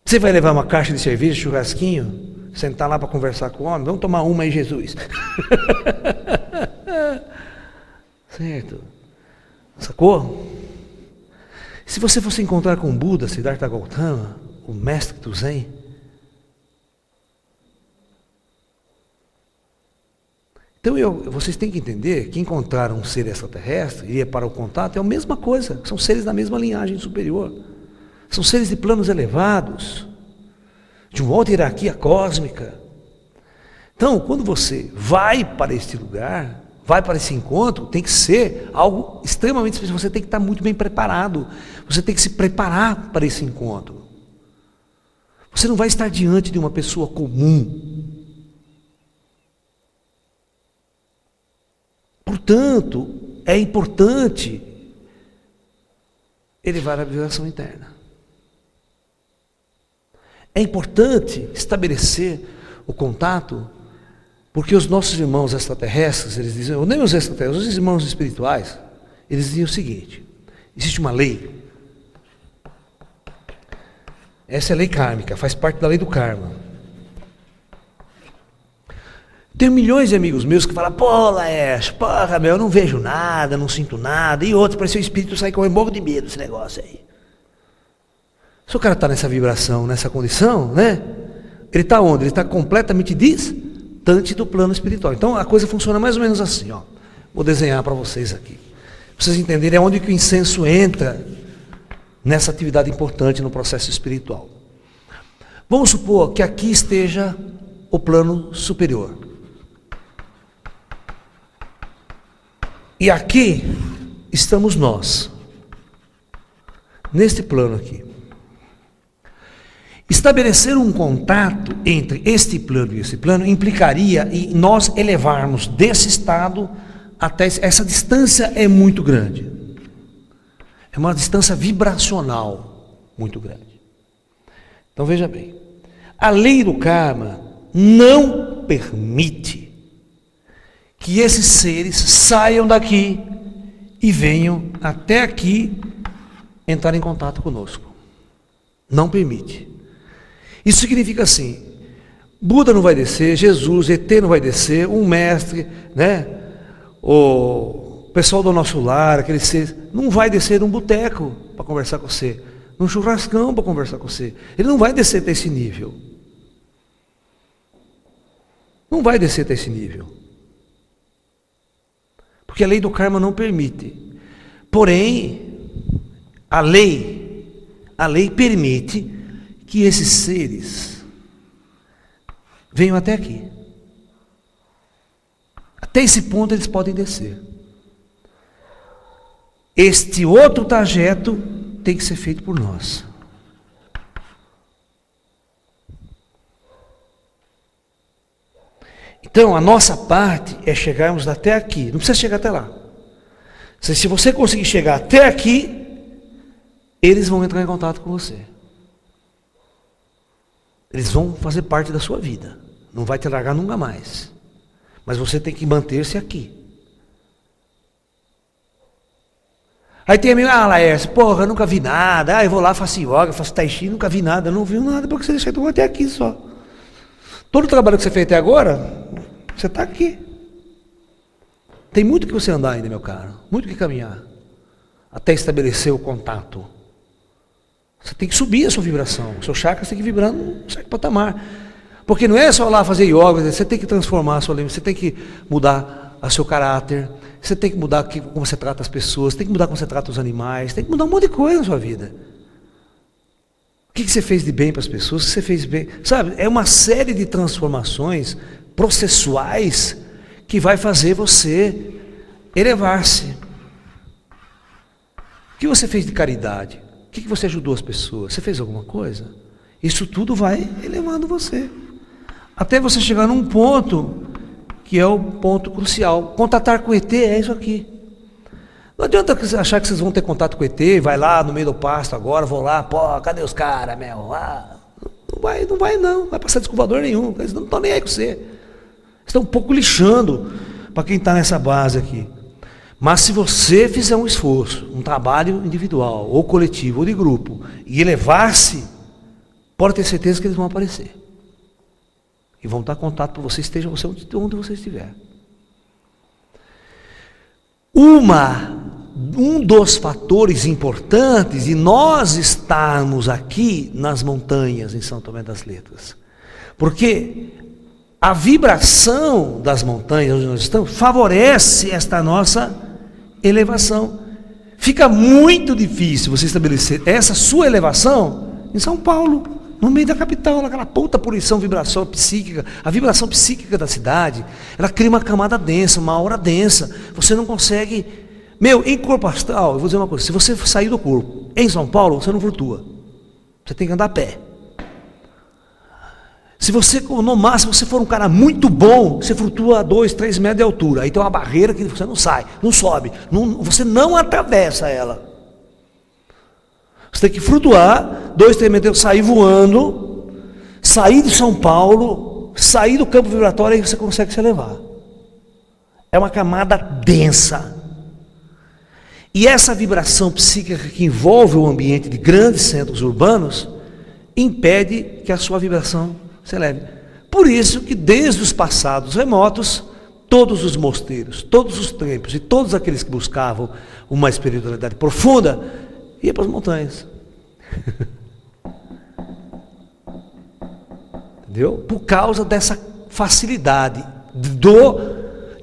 Speaker 1: Você vai levar uma caixa de cerveja, churrasquinho, sentar lá para conversar com o homem? Vamos tomar uma aí, Jesus. Certo? Sacou? Se você fosse encontrar com Buda, Siddhartha Gautama, o mestre do Zen, então vocês têm que entender que encontrar um ser extraterrestre, ir para o contato, é a mesma coisa, são seres da mesma linhagem superior, são seres de planos elevados, de uma outra hierarquia cósmica. Então, quando você vai para este lugar, vai para esse encontro, tem que ser algo extremamente especial, você tem que estar muito bem preparado, você tem que se preparar para esse encontro. Você não vai estar diante de uma pessoa comum. Portanto, é importante elevar a vibração interna. É importante estabelecer o contato, porque os nossos irmãos extraterrestres, eles dizem, ou nem os extraterrestres, os irmãos espirituais, eles dizem o seguinte: existe uma lei, essa é a lei kármica, faz parte da lei do karma. Tenho milhões de amigos meus que falam, pô, Laércio, porra, eu não vejo nada, não sinto nada, e outros, parece que o espírito sai com um morro de medo desse negócio aí. Se o cara está nessa vibração, nessa condição, né? Ele está onde? Ele está completamente distante do plano espiritual. Então a coisa funciona mais ou menos assim, ó. Vou desenhar para vocês aqui. Para vocês entenderem onde que o incenso entra nessa atividade importante no processo espiritual. Vamos supor que aqui esteja o plano superior. E aqui estamos nós. Neste plano aqui. Estabelecer um contato entre este plano e esse plano implicaria em nós elevarmos desse estado até essa distância é muito grande. É uma distância vibracional muito grande. Então veja bem, a lei do karma não permite que esses seres saiam daqui e venham até aqui entrar em contato conosco. Não permite. Isso significa assim, Buda não vai descer, Jesus, ET não vai descer, um mestre, né? O pessoal do nosso lar, aqueles seres, não vai descer num boteco para conversar com você, num churrascão para conversar com você. Ele não vai descer até esse nível. Não vai descer até esse nível. Porque a lei do karma não permite. Porém, a lei permite que esses seres venham até aqui. Até esse ponto eles podem descer. Este outro trajeto tem que ser feito por nós. Então, a nossa parte é chegarmos até aqui. Não precisa chegar até lá. Se você conseguir chegar até aqui, eles vão entrar em contato com você. Eles vão fazer parte da sua vida. Não vai te largar nunca mais. Mas você tem que manter-se aqui. Aí tem amigo, Laércio, porra, eu nunca vi nada. Eu vou lá, faço yoga, faço tai chi, nunca vi nada. Não viu nada porque você deixou até aqui só. Todo o trabalho que você fez até agora, você está aqui. Tem muito que você andar ainda, meu caro. Muito que caminhar. Até estabelecer o contato. Você tem que subir a sua vibração. O seu chakra tem que vibrar num certo patamar. Porque não é só lá fazer yoga, você tem que transformar a sua lembrança, você tem que mudar o seu caráter, você tem que mudar como você trata as pessoas, tem que mudar como você trata os animais, tem que mudar um monte de coisa na sua vida. O que você fez de bem para as pessoas? O que você fez de bem? Sabe, é uma série de transformações processuais que vai fazer você elevar-se. O que você fez de caridade? O que você ajudou as pessoas? Você fez alguma coisa? Isso tudo vai elevando você. Até você chegar num ponto que é o ponto crucial. Contatar com o ET é isso aqui. Não adianta achar que vocês vão ter contato com o ET, vai lá no meio do pasto agora, vou lá, pô, cadê os caras, meu? Não vai passar desculpador nenhum, eles não estão nem aí com você. Estão um pouco lixando para quem está nessa base aqui. Mas se você fizer um esforço, um trabalho individual, ou coletivo, ou de grupo, e elevar-se, pode ter certeza que eles vão aparecer. E vão dar contato para você, esteja você onde você estiver. Um dos fatores importantes de nós estarmos aqui nas montanhas em São Tomé das Letras, porque a vibração das montanhas onde nós estamos favorece esta nossa elevação. Fica muito difícil você estabelecer essa sua elevação em São Paulo, no meio da capital, naquela puta poluição, vibração psíquica. A vibração psíquica da cidade, ela cria uma camada densa, uma aura densa. Você não consegue... em corpo astral, eu vou dizer uma coisa, se você sair do corpo, em São Paulo, você não flutua. Você tem que andar a pé. Se você, no máximo, se for um cara muito bom, você flutua a 2, 3 metros de altura. Aí tem uma barreira que você não sai, não sobe, você não atravessa ela. Você tem que flutuar, 2, 3 metros, sair voando, sair de São Paulo, sair do campo vibratório, aí você consegue se elevar. É uma camada densa. E essa vibração psíquica que envolve o ambiente de grandes centros urbanos, impede que a sua vibração se eleve. Por isso que desde os passados remotos, todos os mosteiros, todos os templos e todos aqueles que buscavam uma espiritualidade profunda, ia para as montanhas. Entendeu? Por causa dessa facilidade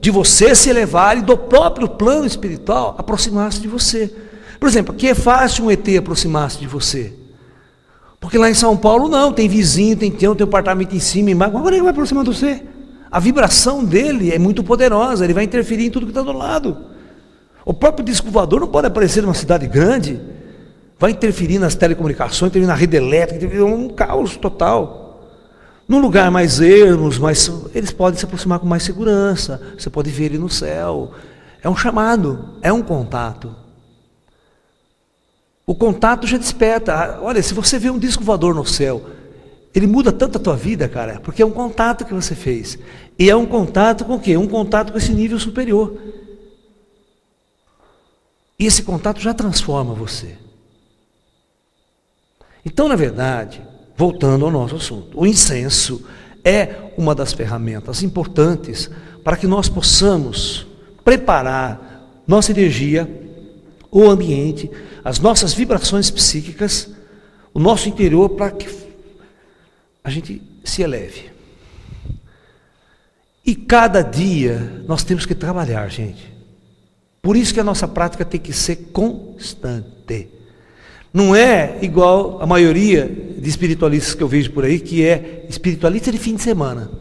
Speaker 1: de você se elevar e do próprio plano espiritual aproximar-se de você. Por exemplo, aqui é fácil um ET aproximar-se de você. Porque lá em São Paulo não, tem vizinho, tem um apartamento em cima, embaixo. Agora ele vai aproximar de você. A vibração dele é muito poderosa, ele vai interferir em tudo que está do lado. O próprio disco voador não pode aparecer numa cidade grande, vai interferir nas telecomunicações, interferir na rede elétrica, interferir um caos total. Num lugar mais ermos, eles podem se aproximar com mais segurança, você pode ver ele no céu. É um chamado, é um contato. O contato já desperta. Olha, se você vê um disco voador no céu, ele muda tanto a tua vida, cara, porque é um contato que você fez. E é um contato com o quê? Um contato com esse nível superior. E esse contato já transforma você. Então, na verdade, voltando ao nosso assunto, o incenso é uma das ferramentas importantes para que nós possamos preparar nossa energia, o ambiente, as nossas vibrações psíquicas, o nosso interior, para que a gente se eleve. E cada dia nós temos que trabalhar, gente. Por isso que a nossa prática tem que ser constante. Não é igual a maioria de espiritualistas que eu vejo por aí, que é espiritualista de fim de semana.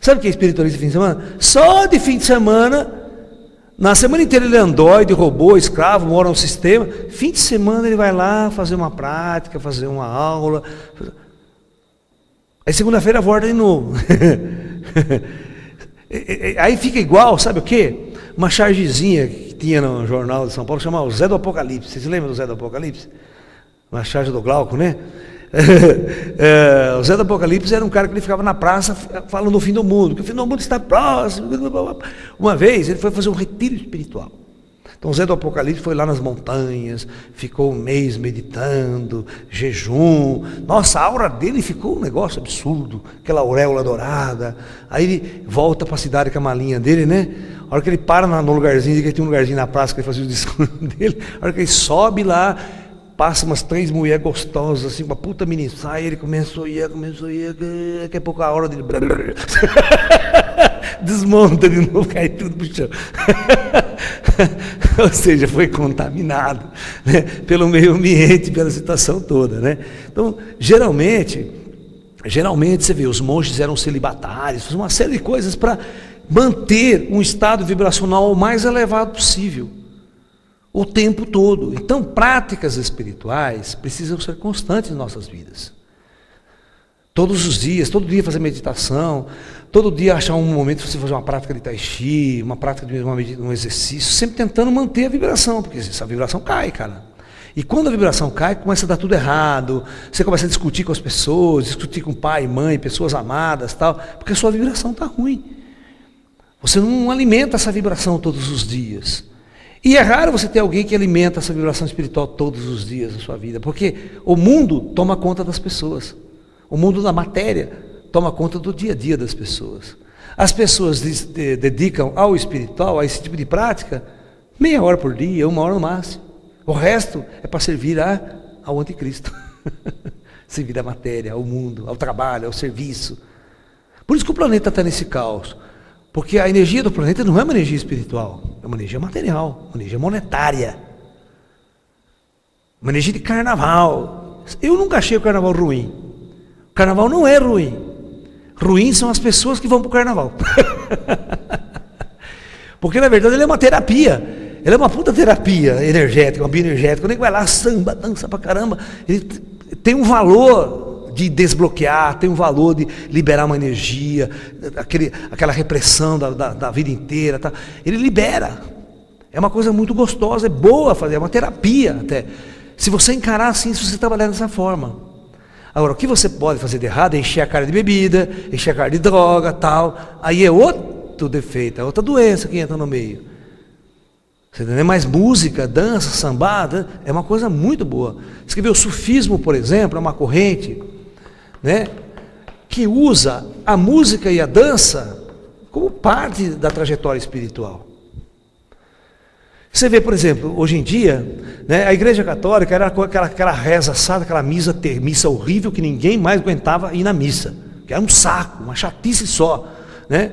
Speaker 1: Sabe o que é espiritualista de fim de semana? Só de fim de semana, na semana inteira ele é androide, robô, escravo, mora no sistema. Fim de semana ele vai lá fazer uma prática, fazer uma aula. Aí segunda-feira volta de novo. Aí fica igual, sabe o quê? Uma chargezinha que tinha no jornal de São Paulo, chamava o Zé do Apocalipse. Vocês lembram do Zé do Apocalipse? Uma charge do Glauco, né? O Zé do Apocalipse era um cara que ele ficava na praça falando do fim do mundo, que o fim do mundo está próximo. Uma vez ele foi fazer um retiro espiritual. Então o Zé do Apocalipse foi lá nas montanhas, ficou um mês meditando, jejum. Nossa, a aura dele ficou um negócio absurdo, aquela auréola dourada. Aí ele volta para a cidade com a malinha dele, né? A hora que ele para no lugarzinho, que tem um lugarzinho na praça que ele fazia o discurso dele, a hora que ele sobe lá, passa umas 3 mulheres gostosas, assim, uma puta mini saia, ele começou a ir, daqui a pouco a hora dele desmonta de novo, cai tudo pro chão. Ou seja, foi contaminado, né, pelo meio ambiente, pela situação toda, né? Então, geralmente você vê, os monges eram celibatários, uma série de coisas para manter um estado vibracional o mais elevado possível, o tempo todo. Então, práticas espirituais precisam ser constantes em nossas vidas. Todos os dias, todo dia fazer meditação, todo dia achar um momento para você fazer uma prática de tai chi, uma prática de um exercício, sempre tentando manter a vibração, porque essa vibração cai, cara. E quando a vibração cai, começa a dar tudo errado, você começa a discutir com as pessoas, discutir com pai, mãe, pessoas amadas, tal, porque a sua vibração está ruim. Você não alimenta essa vibração todos os dias. E é raro você ter alguém que alimenta essa vibração espiritual todos os dias da sua vida, porque o mundo toma conta das pessoas. O mundo da matéria toma conta do dia a dia das pessoas. As pessoas dedicam ao espiritual, a esse tipo de prática, meia hora por dia, 1 hora no máximo. O resto é para servir ao anticristo. Servir à matéria, ao mundo, ao trabalho, ao serviço. Por isso que o planeta está nesse caos. Porque a energia do planeta não é uma energia espiritual, é uma energia material, uma energia monetária. Uma energia de carnaval. Eu nunca achei o carnaval ruim. O carnaval não é ruim. Ruins são as pessoas que vão para o carnaval. Porque na verdade ele é uma terapia. Ele é uma puta terapia energética, uma bioenergética. Quando ele vai lá, samba, dança pra caramba, ele tem um valor de desbloquear, tem um valor de liberar uma energia, aquela repressão da vida inteira. Tá? Ele libera. É uma coisa muito gostosa, é boa fazer, é uma terapia até. Se você encarar assim, se você trabalhar dessa forma. Agora, o que você pode fazer de errado é encher a cara de bebida, encher a cara de droga, tal. Aí é outro defeito, é outra doença que entra no meio. Você entendeu? Mas música, dança, sambada, é uma coisa muito boa. Você quer ver, o sufismo, por exemplo, é uma corrente, né, que usa a música e a dança como parte da trajetória espiritual. Você vê, por exemplo, hoje em dia, né, a Igreja Católica era aquela reza assada, aquela missa horrível que ninguém mais aguentava ir na missa, que era um saco, uma chatice só, né?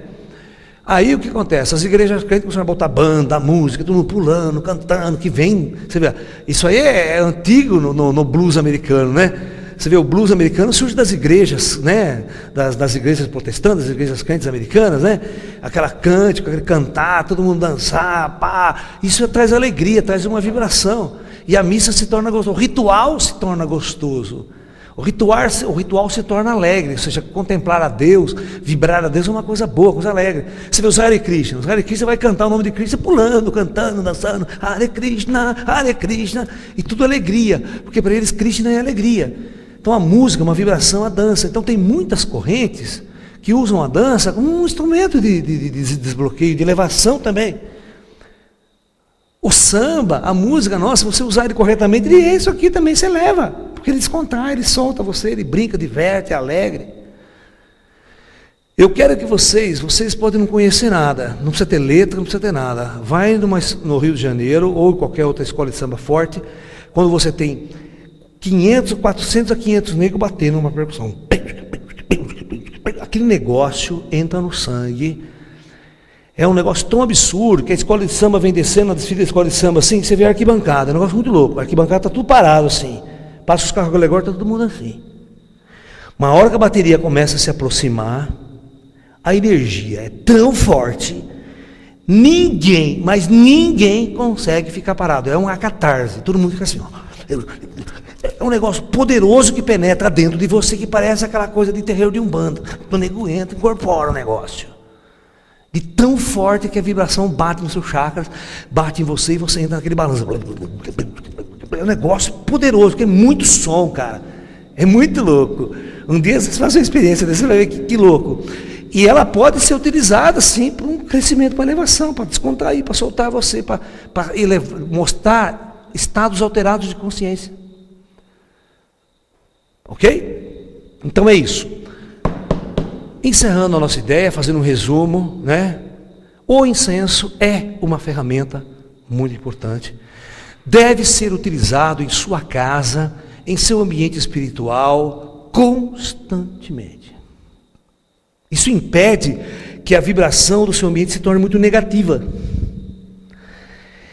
Speaker 1: Aí o que acontece? As igrejas crentes começaram a botar banda, música, todo mundo pulando, cantando, que vem, você vê, isso aí é antigo no blues americano, né? Você vê, o blues americano surge das igrejas, né? Das igrejas protestantes, das igrejas crentes americanas, né? Aquela cântica, aquele cantar, todo mundo dançar, pá. Isso traz alegria, traz uma vibração. E a missa se torna gostosa, o ritual se torna gostoso. O ritual se torna alegre, ou seja, contemplar a Deus, vibrar a Deus é uma coisa boa, coisa alegre. Você vê os Hare Krishna vai cantar o nome de Krishna pulando, cantando, dançando, Hare Krishna, e tudo alegria, porque para eles Krishna é alegria. Então a música, uma vibração, a dança. Então tem muitas correntes que usam a dança como um instrumento de desbloqueio, de elevação também. O samba, a música nossa, se você usar ele corretamente, isso aqui também se eleva, porque ele descontrai, ele solta você, ele brinca, diverte, é alegre. Eu quero que vocês podem não conhecer nada, não precisa ter letra, não precisa ter nada. Vai no Rio de Janeiro ou em qualquer outra escola de samba forte, quando você tem 400 a 500 negros batendo numa percussão. Aquele negócio entra no sangue. É um negócio tão absurdo que a escola de samba vem descendo, na desfile da escola de samba assim, você vê a arquibancada, é um negócio muito louco. A arquibancada está tudo parado assim. Passa os carros alegóricos, está todo mundo assim. Uma hora que a bateria começa a se aproximar, a energia é tão forte, mas ninguém consegue ficar parado. É uma catarse, todo mundo fica assim, ó. É um negócio poderoso que penetra dentro de você, que parece aquela coisa de terreiro de Umbanda. O nego entra, incorpora o negócio. De tão forte que a vibração bate nos seus chakras, bate em você e você entra naquele balanço. É um negócio poderoso, que é muito som, cara. É muito louco. Um dia vocês fazem uma experiência dessa, você vai ver que louco. E ela pode ser utilizada, sim, para um crescimento, para elevação, para descontrair, para soltar você, para mostrar estados alterados de consciência. Ok? Então é isso. Encerrando a nossa ideia, fazendo um resumo, né? O incenso é uma ferramenta muito importante. Deve ser utilizado em sua casa, em seu ambiente espiritual, constantemente. Isso impede que a vibração do seu ambiente se torne muito negativa.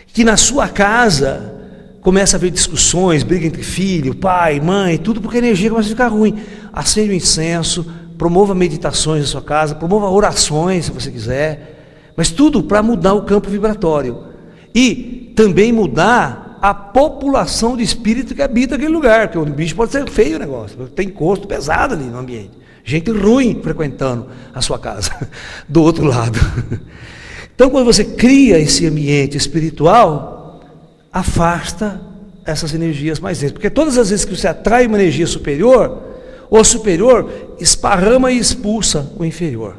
Speaker 1: Que na sua casa começa a haver discussões, briga entre filho, pai, mãe, tudo porque a energia começa a ficar ruim. Acende o incenso, promova meditações na sua casa, promova orações, se você quiser, mas tudo para mudar o campo vibratório. E também mudar a população de espírito que habita aquele lugar, porque o bicho pode ser feio o negócio, tem encosto pesado ali no ambiente. Gente ruim frequentando a sua casa, do outro lado. Então, quando você cria esse ambiente espiritual, afasta essas energias mais densas. Porque todas as vezes que você atrai uma energia superior, o superior esparrama e expulsa o inferior.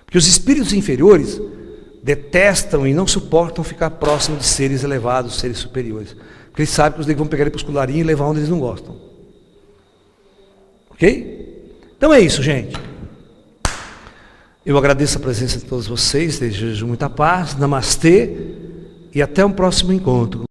Speaker 1: Porque os espíritos inferiores detestam e não suportam ficar próximos de seres elevados, seres superiores. Porque eles sabem que os negros vão pegar ele para os colarinhos e levar onde eles não gostam. Ok? Então é isso, gente. Eu agradeço a presença de todos vocês, desejo muita paz, namastê e até um próximo encontro.